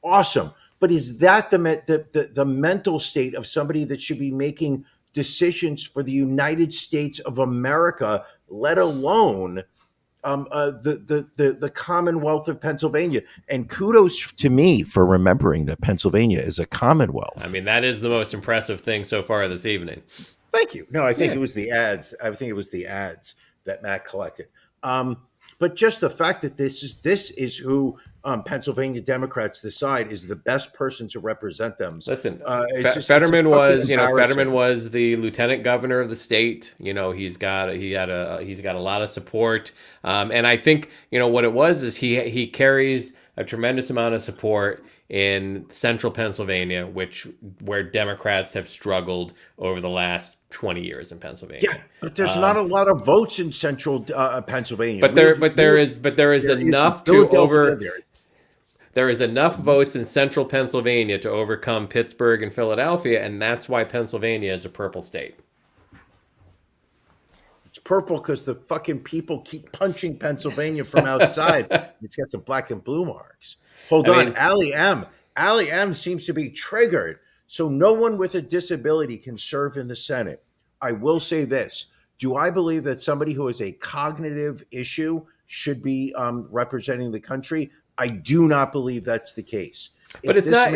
awesome. But is that the mental state of somebody that should be making decisions for the United States of America, let alone the Commonwealth of Pennsylvania? And kudos to me for remembering that Pennsylvania is a Commonwealth. I mean, that is the most impressive thing so far this evening. Thank you. No, I think it was the ads. I think it was the ads that Matt collected. But just the fact that this is who Pennsylvania Democrats decide is the best person to represent them. Listen, Fetterman was the lieutenant governor of the state. He's got a lot of support, and I think what it was is he carries a tremendous amount of support in central Pennsylvania, where Democrats have struggled over the last 20 years in Pennsylvania. Yeah, but there's not a lot of votes in central Pennsylvania. But there is enough to over. There is enough votes in central Pennsylvania to overcome Pittsburgh and Philadelphia, and that's why Pennsylvania is a purple state. It's purple because the fucking people keep punching Pennsylvania from outside. It's got some black and blue marks. Hold on. Allie M seems to be triggered. So no one with a disability can serve in the Senate. I will say this. Do I believe that somebody who has a cognitive issue should be representing the country? I do not believe that's the case. But it's not.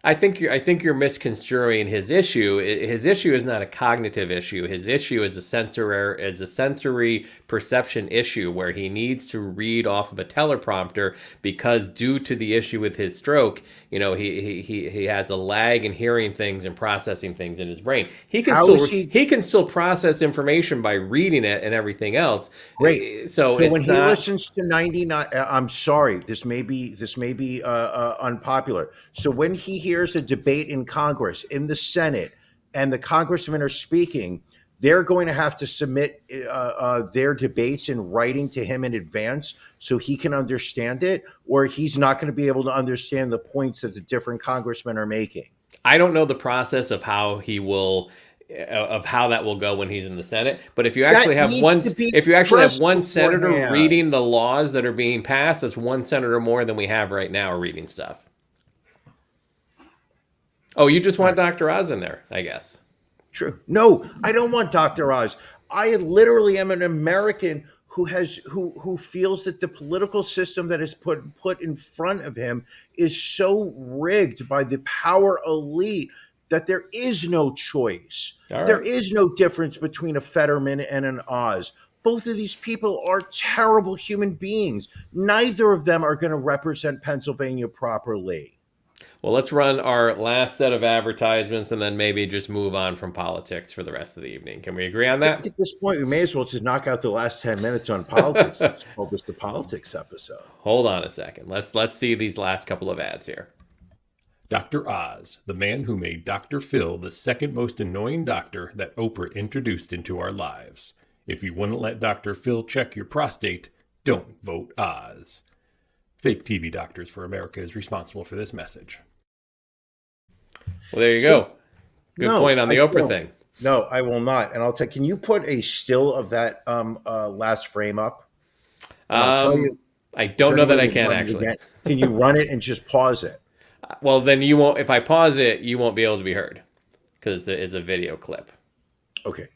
I think you're misconstruing his issue. His issue is not a cognitive issue. His issue is a sensory perception issue where he needs to read off of a teleprompter because due to the issue with his stroke, he has a lag in hearing things and processing things in his brain. He can still process information by reading it and everything else. Great. So when he listens to 99, I'm sorry, this may be unpopular. So when he hears a debate in Congress, in the Senate, and the congressmen are speaking, they're going to have to submit their debates in writing to him in advance so he can understand it, or he's not going to be able to understand the points that the different congressmen are making. I don't know the process of how that will go when he's in the Senate. But if you actually have one senator reading the laws that are being passed, that's one senator more than we have right now reading stuff. Oh, you just want Dr. Oz in there, I guess. True. No, I don't want Dr. Oz. I literally am an American who feels that the political system that is put in front of him is so rigged by the power elite that there is no choice. Right. There is no difference between a Fetterman and an Oz. Both of these people are terrible human beings. Neither of them are going to represent Pennsylvania properly. Well, let's run our last set of advertisements and then maybe just move on from politics for the rest of the evening. Can we agree on that? At this point, we may as well just knock out the last 10 minutes on politics. Let's call this the politics episode. Hold on a second. Let's see these last couple of ads here. Dr. Oz, the man who made Dr. Phil the second most annoying doctor that Oprah introduced into our lives. If you wouldn't let Dr. Phil check your prostate, don't vote Oz. Fake TV Doctors for America is responsible for this message. Well, there you go. Good point on the Oprah thing. No, I will not. And I'll tell. Can you put a still of that last frame up? I'll tell you. I don't know that I can actually. Can you run it and just pause it? Well, then you won't. If I pause it, you won't be able to be heard because it's a video clip. Okay.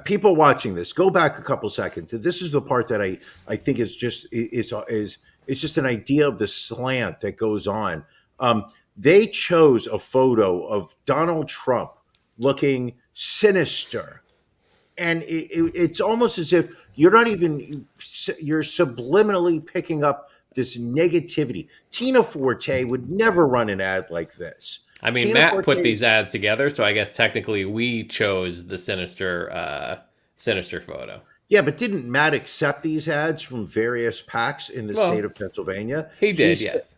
People watching this, go back a couple seconds. This is the part that I think is just it's just an idea of the slant that goes on. They chose a photo of Donald Trump looking sinister, and it's almost as if you're subliminally picking up this negativity. Tina Forte would never run an ad like this. I mean, Tina Matt Forte put these ads together, so I guess technically we chose the sinister photo. Yeah, but didn't Matt accept these ads from various PACs in the state of Pennsylvania? He did, yes.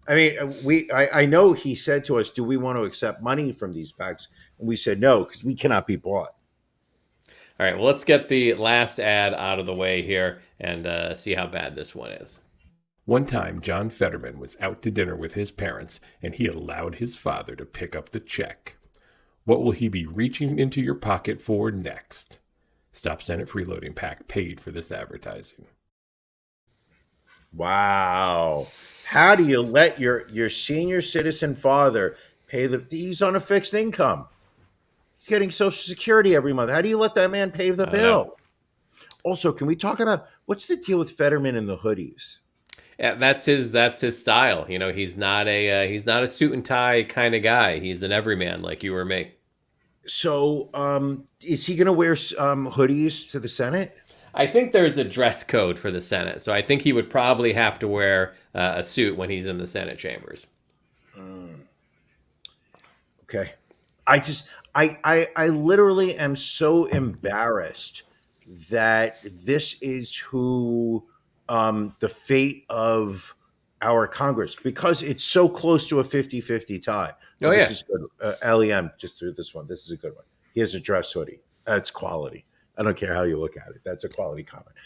I mean, I know he said to us, "Do we want to accept money from these PACs?" And we said no, because we cannot be bought. All right, well, let's get the last ad out of the way here and see how bad this one is. One time, John Fetterman was out to dinner with his parents, and he allowed his father to pick up the check. What will he be reaching into your pocket for next? Stop Senate freeloading PAC paid for this advertising. Wow. How do you let your senior citizen father pay he's on a fixed income? He's getting Social Security every month. How do you let that man pay the bill? Also, can we talk about what's the deal with Fetterman and the hoodies? Yeah, that's his style. You know, he's not a suit and tie kind of guy. He's an everyman like you or me. So, is he going to wear hoodies to the Senate? I think there's a dress code for the Senate, so I think he would probably have to wear a suit when he's in the Senate chambers. Okay, I literally am so embarrassed that this is who the fate of our Congress, because it's so close to a 50-50 tie. Oh, this is good. LEM just threw this one. This is a good one. He has a dress hoodie. That's quality. I don't care how you look at it. That's a quality comment.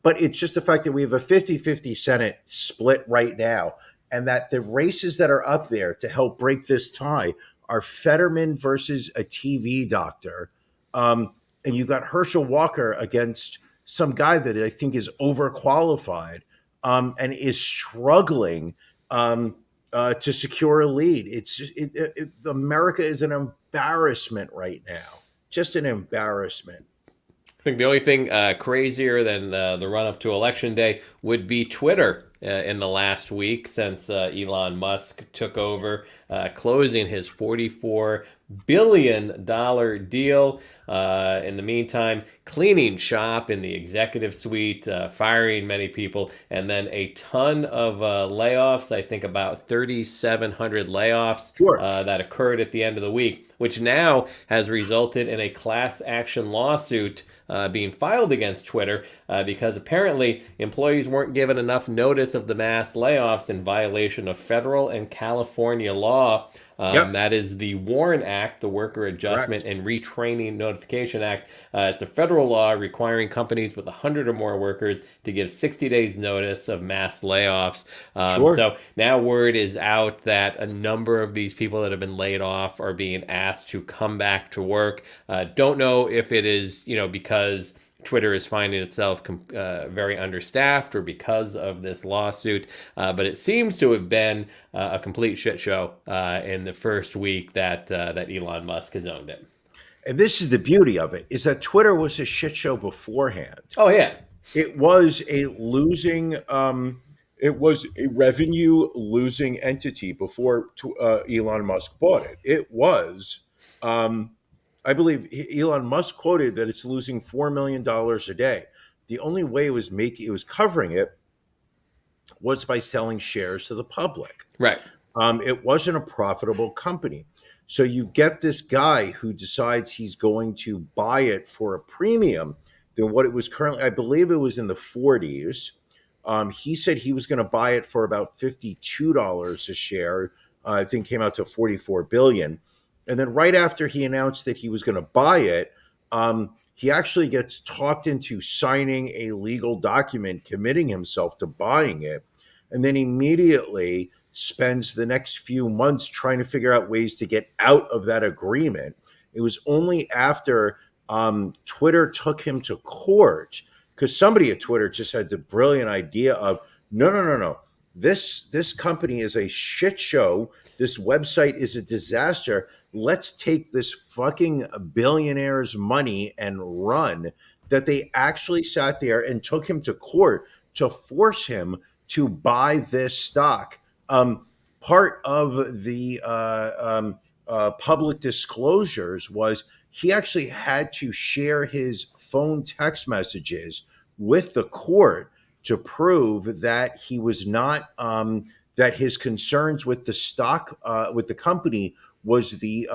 But it's just the fact that we have a 50-50 Senate split right now, and that the races that are up there to help break this tie are Fetterman versus a TV doctor. And you got Herschel Walker against some guy that I think is overqualified and is struggling to secure a lead. It's just, America is an embarrassment right now. Just an embarrassment. I think the only thing crazier than the run-up to Election Day would be Twitter in the last week since Elon Musk took over, closing his $44 billion deal. In the meantime, cleaning shop in the executive suite, firing many people, and then a ton of layoffs. I think about 3,700 layoffs that occurred at the end of the week, which now has resulted in a class action lawsuit being filed against Twitter because apparently employees weren't given enough notice of the mass layoffs in violation of federal and California law. That is the WARN Act, the Worker Adjustment and Retraining Notification Act. It's a federal law requiring companies with 100 or more workers to give 60 days notice of mass layoffs. So now word is out that a number of these people that have been laid off are being asked to come back to work. Don't know if it is, because Twitter is finding itself very understaffed or because of this lawsuit, but it seems to have been a complete shit show in the first week that Elon Musk has owned it. And this is the beauty of it, is that Twitter was a shit show beforehand. Oh, yeah. It was a losing, it was a revenue losing entity before Elon Musk bought it. It was, I believe Elon Musk quoted that it's losing $4 million a day. The only way it was covering it was by selling shares to the public. Right. It wasn't a profitable company. So you get this guy who decides he's going to buy it for a premium than what it was currently. I believe it was in the 40s. He said he was going to buy it for about $52 a share. I think came out to 44 billion. And then right after he announced that he was going to buy it, he actually gets talked into signing a legal document committing himself to buying it, and then immediately spends the next few months trying to figure out ways to get out of that agreement. It was only after Twitter took him to court, because somebody at Twitter just had the brilliant idea of no. This company is a shit show. This website is a disaster. Let's take this fucking billionaire's money and run. That they actually sat there and took him to court to force him to buy this stock. Part of the public disclosures was he actually had to share his phone text messages with the court to prove that he was not that his concerns with the stock with the company was the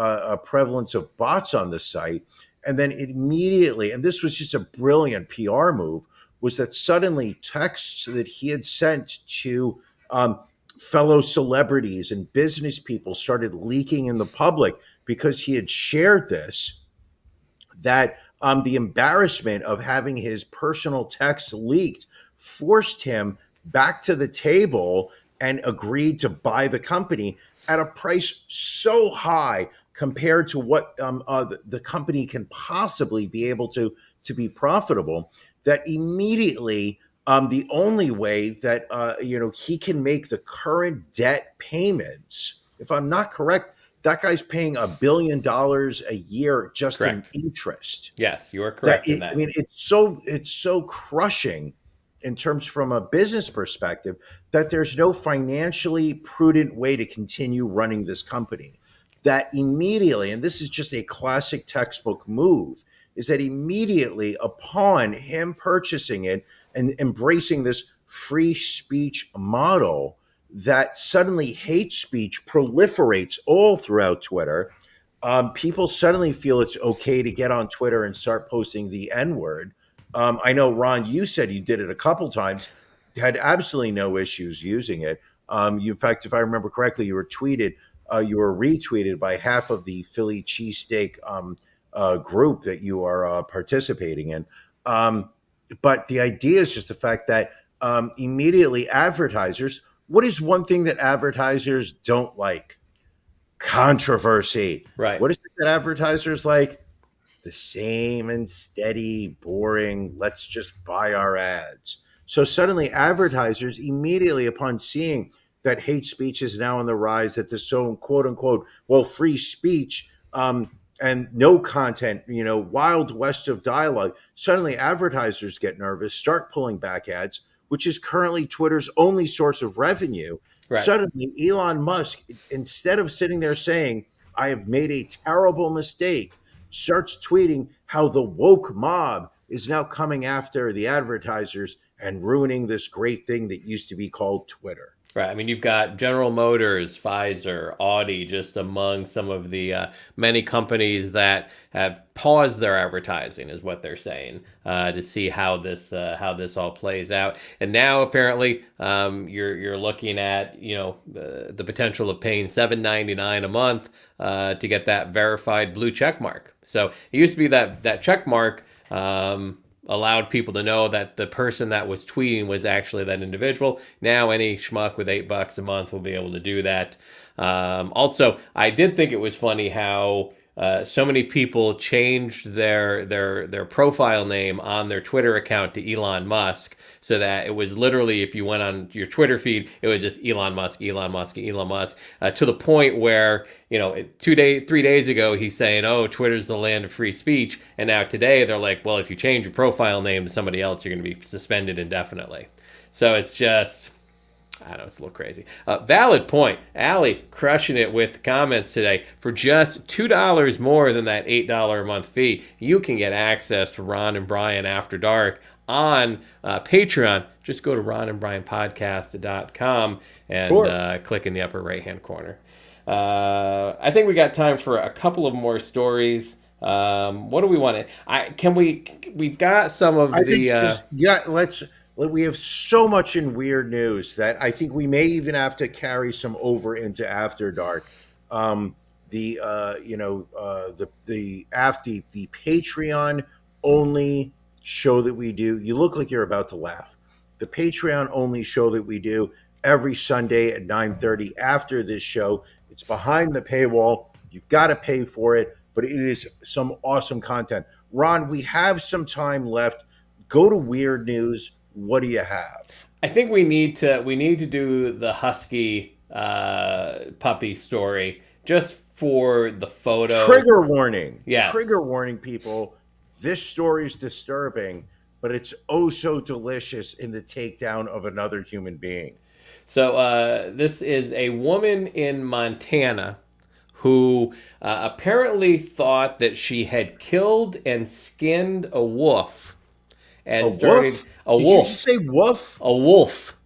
prevalence of bots on the site. And then immediately, and this was just a brilliant PR move, was that suddenly texts that he had sent to fellow celebrities and business people started leaking in the public because he had shared this, that the embarrassment of having his personal texts leaked forced him back to the table and agreed to buy the company at a price so high compared to what the company can possibly be able to be profitable, that immediately the only way that he can make the current debt payments, if I'm not correct, that guy's paying $1 billion a year just Correct. in interest. Yes, you are correct in that. I mean, it's so crushing in terms from a business perspective that there's no financially prudent way to continue running this company. That immediately, and this is just a classic textbook move, is that immediately upon him purchasing it and embracing this free speech model, that suddenly hate speech proliferates all throughout Twitter. People suddenly feel it's okay to get on Twitter and start posting the N-word. I know, Ron, you said you did it a couple times, had absolutely no issues using it. In fact, if I remember correctly, you were retweeted by half of the Philly cheesesteak group that you are participating in. But the idea is just the fact that immediately advertisers, what is one thing that advertisers don't like? Controversy. Right. What is it that advertisers like? The same and steady, boring, let's just buy our ads. So suddenly advertisers immediately upon seeing that hate speech is now on the rise, that the so quote unquote, well, free speech and no content, wild west of dialogue, suddenly advertisers get nervous, start pulling back ads, which is currently Twitter's only source of revenue. Right. Suddenly Elon Musk, instead of sitting there saying, I have made a terrible mistake, starts tweeting how the woke mob is now coming after the advertisers and ruining this great thing that used to be called Twitter. Right. I mean, you've got General Motors, Pfizer, Audi, just among some of the many companies that have paused their advertising, is what they're saying, to see how this all plays out. And now apparently you're looking at the potential of paying $7.99 a month to get that verified blue check mark. So it used to be that check mark allowed people to know that the person that was tweeting was actually that individual. Now any schmuck with $8 a month will be able to do that. Also, I did think it was funny how so many people changed their profile name on their Twitter account to Elon Musk, so that it was literally, if you went on your Twitter feed, it was just Elon Musk, to the point where 3 days ago he's saying, oh, Twitter's the land of free speech, and now today they're like, well, if you change your profile name to somebody else, you're going to be suspended indefinitely. So it's just, I don't know, it's a little crazy. Valid point. Allie crushing it with comments today. For just $2 more than that $8 a month fee, you can get access to Ron and Brian After Dark on Patreon, just go to ronandbrianpodcast.com and click in the upper right-hand corner. I think we got time for a couple of more stories. What do we want to? We've got some of we have so much in weird news that I think we may even have to carry some over into After Dark. The Patreon only show that we do. You look like you're about to laugh. The Patreon only show that we do every Sunday at 9:30 after this show. It's behind the paywall. You've got to pay for it, but it is some awesome content. Ron, we have some time left. Go to Weird News. What do you have? I think we need to do the husky puppy story just for the photo. Trigger warning. Yes. Trigger warning, people. This story is disturbing, but it's oh so delicious in the takedown of another human being. So this is a woman in Montana who apparently thought that she had killed and skinned a wolf. And Did you say wolf? A wolf.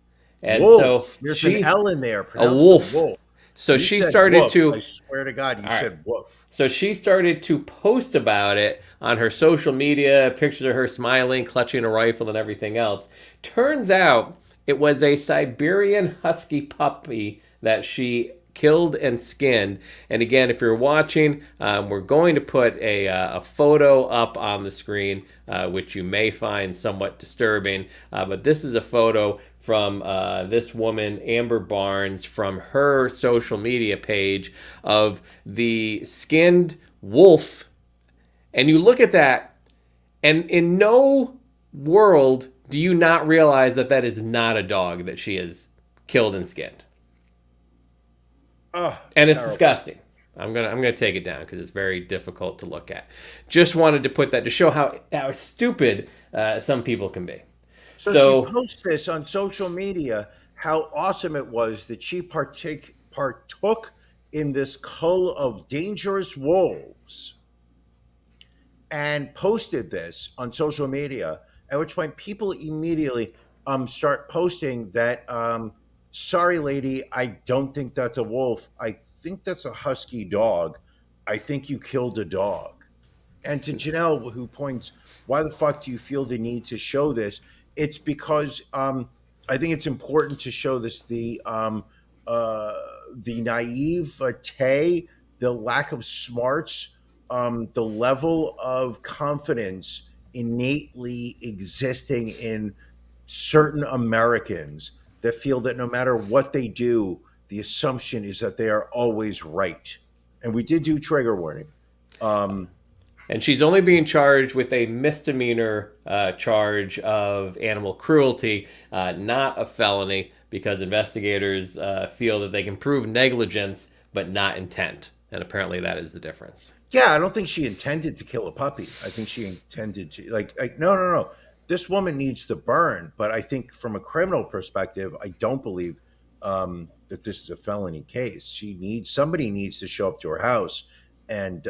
And wolf. There's an L in there. A wolf. Wolf. So she started to. I swear to God, you said wolf. So she started to post about it on her social media, pictures of her smiling, clutching a rifle, and everything else. Turns out it was a Siberian husky puppy that she killed and skinned. And again, if you're watching, we're going to put a photo up on the screen, which you may find somewhat disturbing. But this is a photo from this woman, Amber Barnes, from her social media page of the skinned wolf. And you look at that, and in no world do you not realize that that is not a dog that she has killed and skinned. And it's terrible. Disgusting. I'm gonna take it down because it's very difficult to look at. Just wanted to put that to show how stupid some people can be. So she posted this on social media, how awesome it was that she partook in this cull of dangerous wolves and posted this on social media, at which point people immediately start posting that, sorry, lady, I don't think that's a wolf. I think that's a husky dog. I think you killed a dog. And to Janelle, who points, why the fuck do you feel the need to show this? It's because I think it's important to show this, the naivete, the lack of smarts, the level of confidence innately existing in certain Americans that feel that no matter what they do, the assumption is that they are always right. And we did do trigger warning. And she's only being charged with a misdemeanor charge of animal cruelty, not a felony, because investigators feel that they can prove negligence but not intent. And apparently that is the difference. Yeah, I don't think she intended to kill a puppy. I think she intended to, no. This woman needs to burn. But I think from a criminal perspective, I don't believe that this is a felony case. Somebody needs to show up to her house and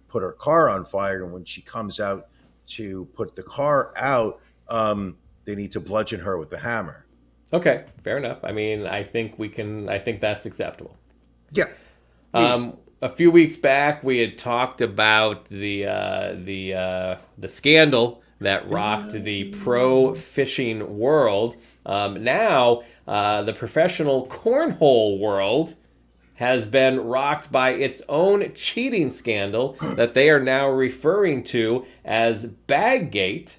put her car on fire. And when she comes out to put the car out, they need to bludgeon her with the hammer. Okay, fair enough. I mean, I think that's acceptable. Yeah. A few weeks back, we had talked about the scandal that rocked the pro fishing world. Now, the professional cornhole world has been rocked by its own cheating scandal that they are now referring to as Baggate.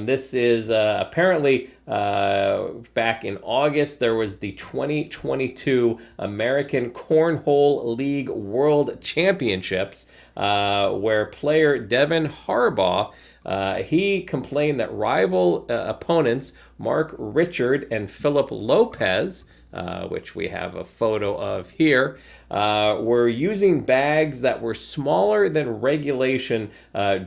This is apparently back in August, there was the 2022 American Cornhole League World Championships, where player Devin Harbaugh, he complained that rival opponents Mark Richard and Philip Lopez, which we have a photo of here, were using bags that were smaller than regulation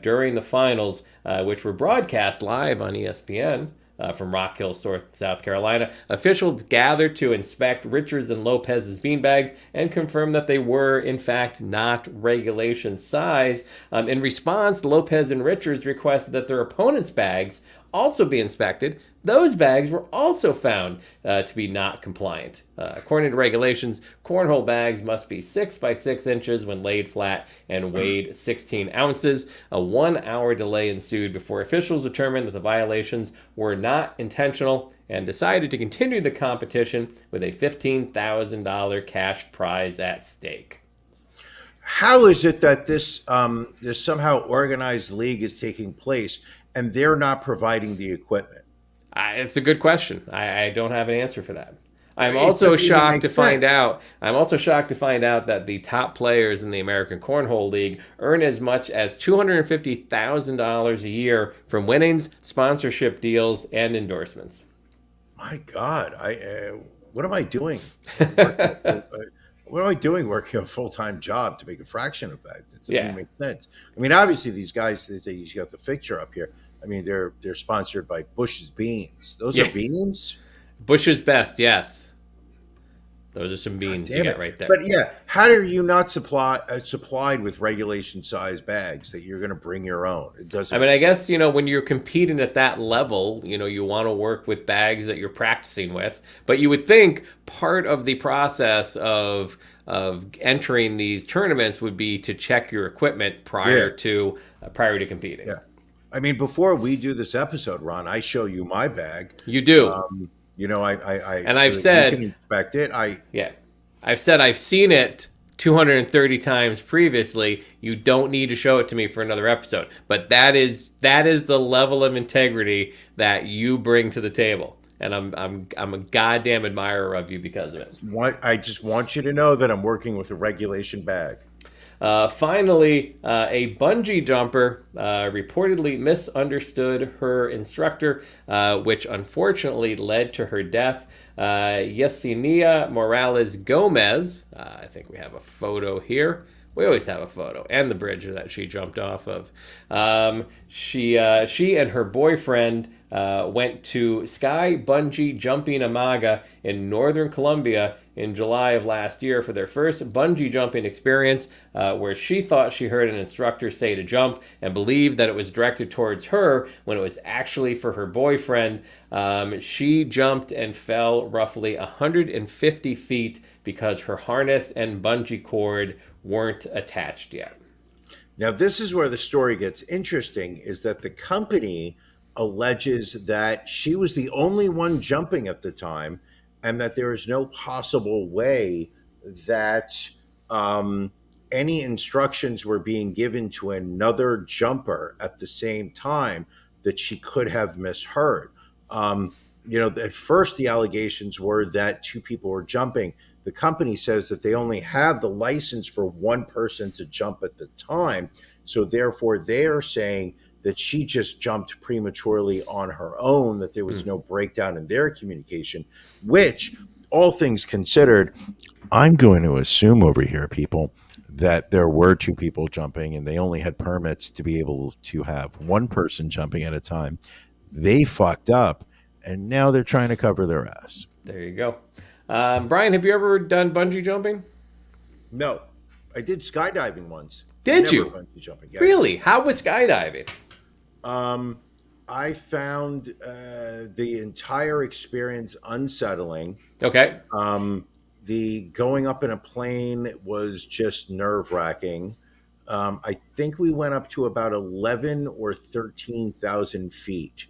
during the finals, which were broadcast live on ESPN. From Rock Hill, South Carolina. Officials gathered to inspect Richards and Lopez's beanbags and confirmed that they were, in fact, not regulation size. In response, Lopez and Richards requested that their opponents' bags also be inspected. Those bags were also found to be not compliant. According to regulations, cornhole bags must be 6 by 6 inches when laid flat and weighed 16 ounces. A 1-hour delay ensued before officials determined that the violations were not intentional and decided to continue the competition with a $15,000 cash prize at stake. How is it that this somehow organized league is taking place and they're not providing the equipment? It's a good question. I don't have an answer for that. I'm also shocked to find out. I'm also shocked to find out that the top players in the American Cornhole League earn as much as $250,000 a year from winnings, sponsorship deals, and endorsements. My God, what am I doing? What am I doing working a full-time job to make a fraction of that? It doesn't even make sense. I mean, obviously, these guys, you got the picture up here. I mean, they're sponsored by Bush's Beans. Those are beans? Bush's Best, yes. Those are some beans you got right there. But yeah, how are you not supplied with regulation size bags that you're going to bring your own? It doesn't. I mean, I guess, when you're competing at that level, you want to work with bags that you're practicing with. But you would think part of the process of entering these tournaments would be to check your equipment prior to competing. Yeah. I mean, before we do this episode, Ron, I show you my bag. You do. I've said you can inspect it. I've said I've seen it 230 times previously. You don't need to show it to me for another episode. But that is the level of integrity that you bring to the table, and I'm a goddamn admirer of you because of it. I just want you to know that I'm working with a regulation bag. Finally, a bungee jumper reportedly misunderstood her instructor, which unfortunately led to her death. Yesenia Morales Gomez, I think we have a photo here. We always have a photo, and the bridge that she jumped off of. She and her boyfriend went to Sky Bungee Jumping Amaga in northern Colombia in July of last year for their first bungee jumping experience, where she thought she heard an instructor say to jump and believed that it was directed towards her when it was actually for her boyfriend. She jumped and fell roughly 150 feet because her harness and bungee cord weren't attached yet. Now, this is where the story gets interesting, is that the company alleges that she was the only one jumping at the time and that there is no possible way that any instructions were being given to another jumper at the same time that she could have misheard. At first the allegations were that two people were jumping. The company says that they only have the license for one person to jump at the time. So therefore they are saying that she just jumped prematurely on her own, that there was no breakdown in their communication, which, all things considered, I'm going to assume over here, people, that there were two people jumping and they only had permits to be able to have one person jumping at a time. They fucked up, and now they're trying to cover their ass. There you go. Brian, have you ever done bungee jumping? No. I did skydiving once. Did you? Bungee jumping. Yeah. Really? How was skydiving? I found the entire experience unsettling. Okay. The going up in a plane was just nerve-wracking. I think we went up to about 11 or 13,000 feet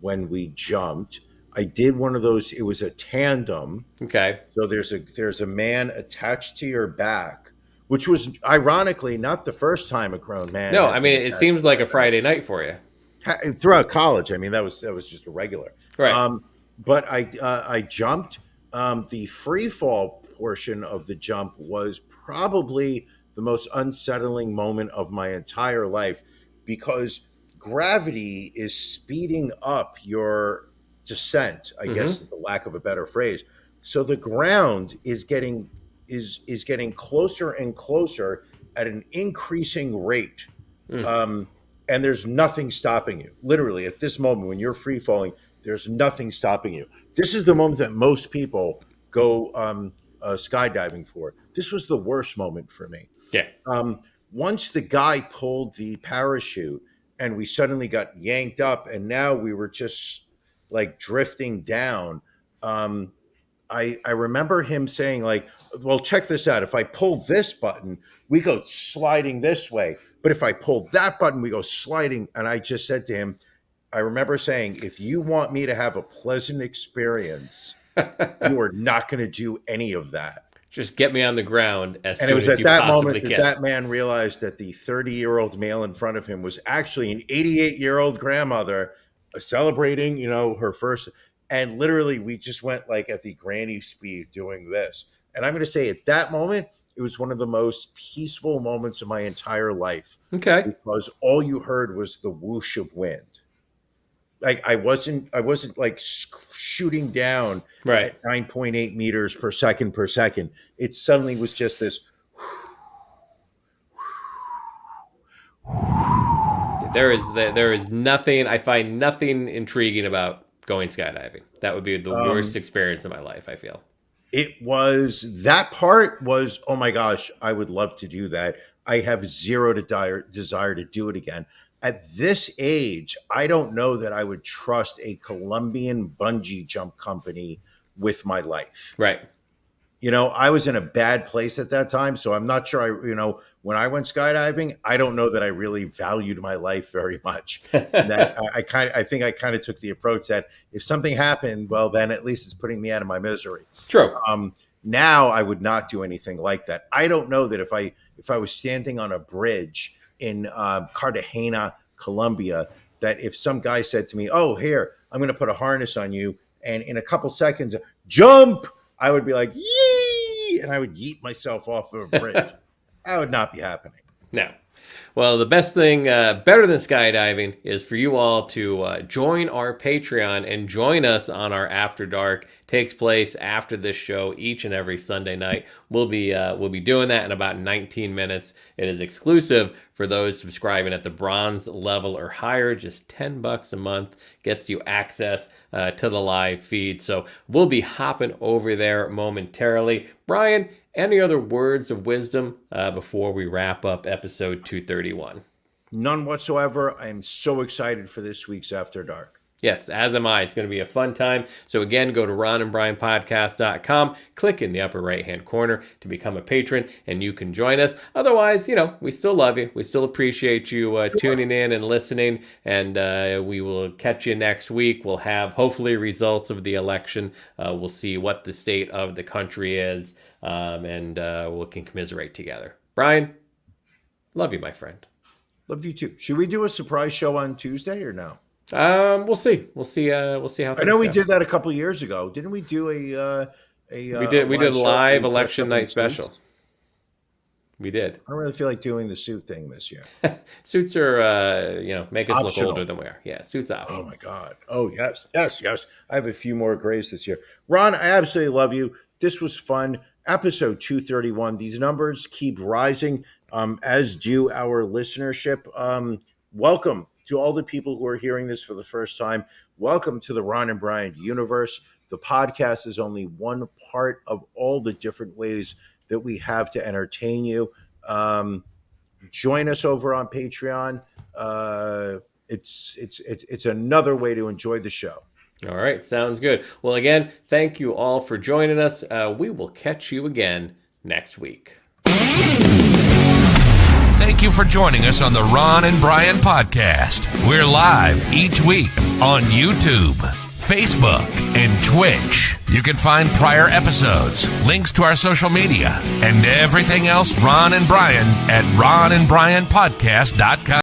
when we jumped. I did one of those. It was a tandem. Okay. So there's a man attached to your back, which was ironically not the first time a grown man. No, I mean, it seems like a Friday night for you. Throughout college, I mean, that was just a regular. Right. But I jumped. The free fall portion of the jump was probably the most unsettling moment of my entire life, because gravity is speeding up your descent, I guess is the lack of a better phrase. So the ground is getting closer and closer at an increasing rate. And there's nothing stopping you. Literally, at this moment when you're free falling, there's nothing stopping you. This is the moment that most people go skydiving for. This was the worst moment for me. Yeah. Once the guy pulled the parachute and we suddenly got yanked up, and now we were just like drifting down. I remember him saying like, well, check this out. If I pull this button, we go sliding this way. But if I pull that button, we go sliding. And I just said to him, I remember saying, if you want me to have a pleasant experience, you are not going to do any of that. Just get me on the ground as And soon it was as at you that possibly moment can. that man realized that the 30-year-old male in front of him was actually an 88-year-old grandmother celebrating, her first. And literally, we just went like at the granny speed doing this. And I'm going to say at that moment, it was one of the most peaceful moments of my entire life. Okay. Because all you heard was the whoosh of wind. Like I wasn't like shooting down at 9.8 meters per second. It suddenly was just this. There is nothing. I find nothing intriguing about going skydiving. That would be the worst experience of my life, I feel. That part was, oh my gosh, I would love to do that. I have zero desire to do it again. At this age, I don't know that I would trust a Colombian bungee jump company with my life. Right. I was in a bad place at that time, so I'm not sure when I went skydiving, I don't know that I really valued my life very much. And that I think I kind of took the approach that if something happened, well, then at least it's putting me out of my misery. True. Now I would not do anything like that. I don't know that if I was standing on a bridge in Cartagena, Colombia, that if some guy said to me, oh, here, I'm going to put a harness on you, and in a couple seconds, jump, I would be like, yee, and I would yeet myself off of a bridge. That would not be happening. No. Well, the best thing, better than skydiving, is for you all to join our Patreon and join us on our After Dark. Takes place after this show each and every Sunday night. We'll be doing that in about 19 minutes. It is exclusive for those subscribing at the bronze level or higher. Just $10 a month gets you access to the live feed. So we'll be hopping over there momentarily. Brian, any other words of wisdom before we wrap up episode 231? None whatsoever. I'm so excited for this week's After Dark. Yes, as am I. It's going to be a fun time. So again, go to ronandbrianpodcast.com, click in the upper right-hand corner to become a patron, and you can join us. Otherwise, we still love you. We still appreciate you tuning in and listening, and we will catch you next week. We'll have, hopefully, results of the election. We'll see what the state of the country is, and we can commiserate together. Brian, love you, my friend. Love you, too. Should we do a surprise show on Tuesday or no? We'll see. We'll see how things I know we go. did that a couple years ago. Didn't we do we did a live election night special. We did. I don't really feel like doing the suit thing this year. Suits are make us Optional. look older than we are. Yeah, suits out. Oh my God. Oh yes. I have a few more grays this year. Ron, I absolutely love you. This was fun. Episode 231. These numbers keep rising, as do our listenership. Welcome to all the people who are hearing this for the first time. Welcome to the Ron and Brian universe. The podcast is only one part of all the different ways that we have to entertain you. Join us over on Patreon. It's another way to enjoy the show. All right, sounds good. Well, again, thank you all for joining us. We will catch you again next week. Thank you for joining us on the Ron and Brian podcast. We're live each week on YouTube, Facebook, and Twitch. You can find prior episodes, links to our social media, and everything else Ron and Brian at ronandbrianpodcast.com.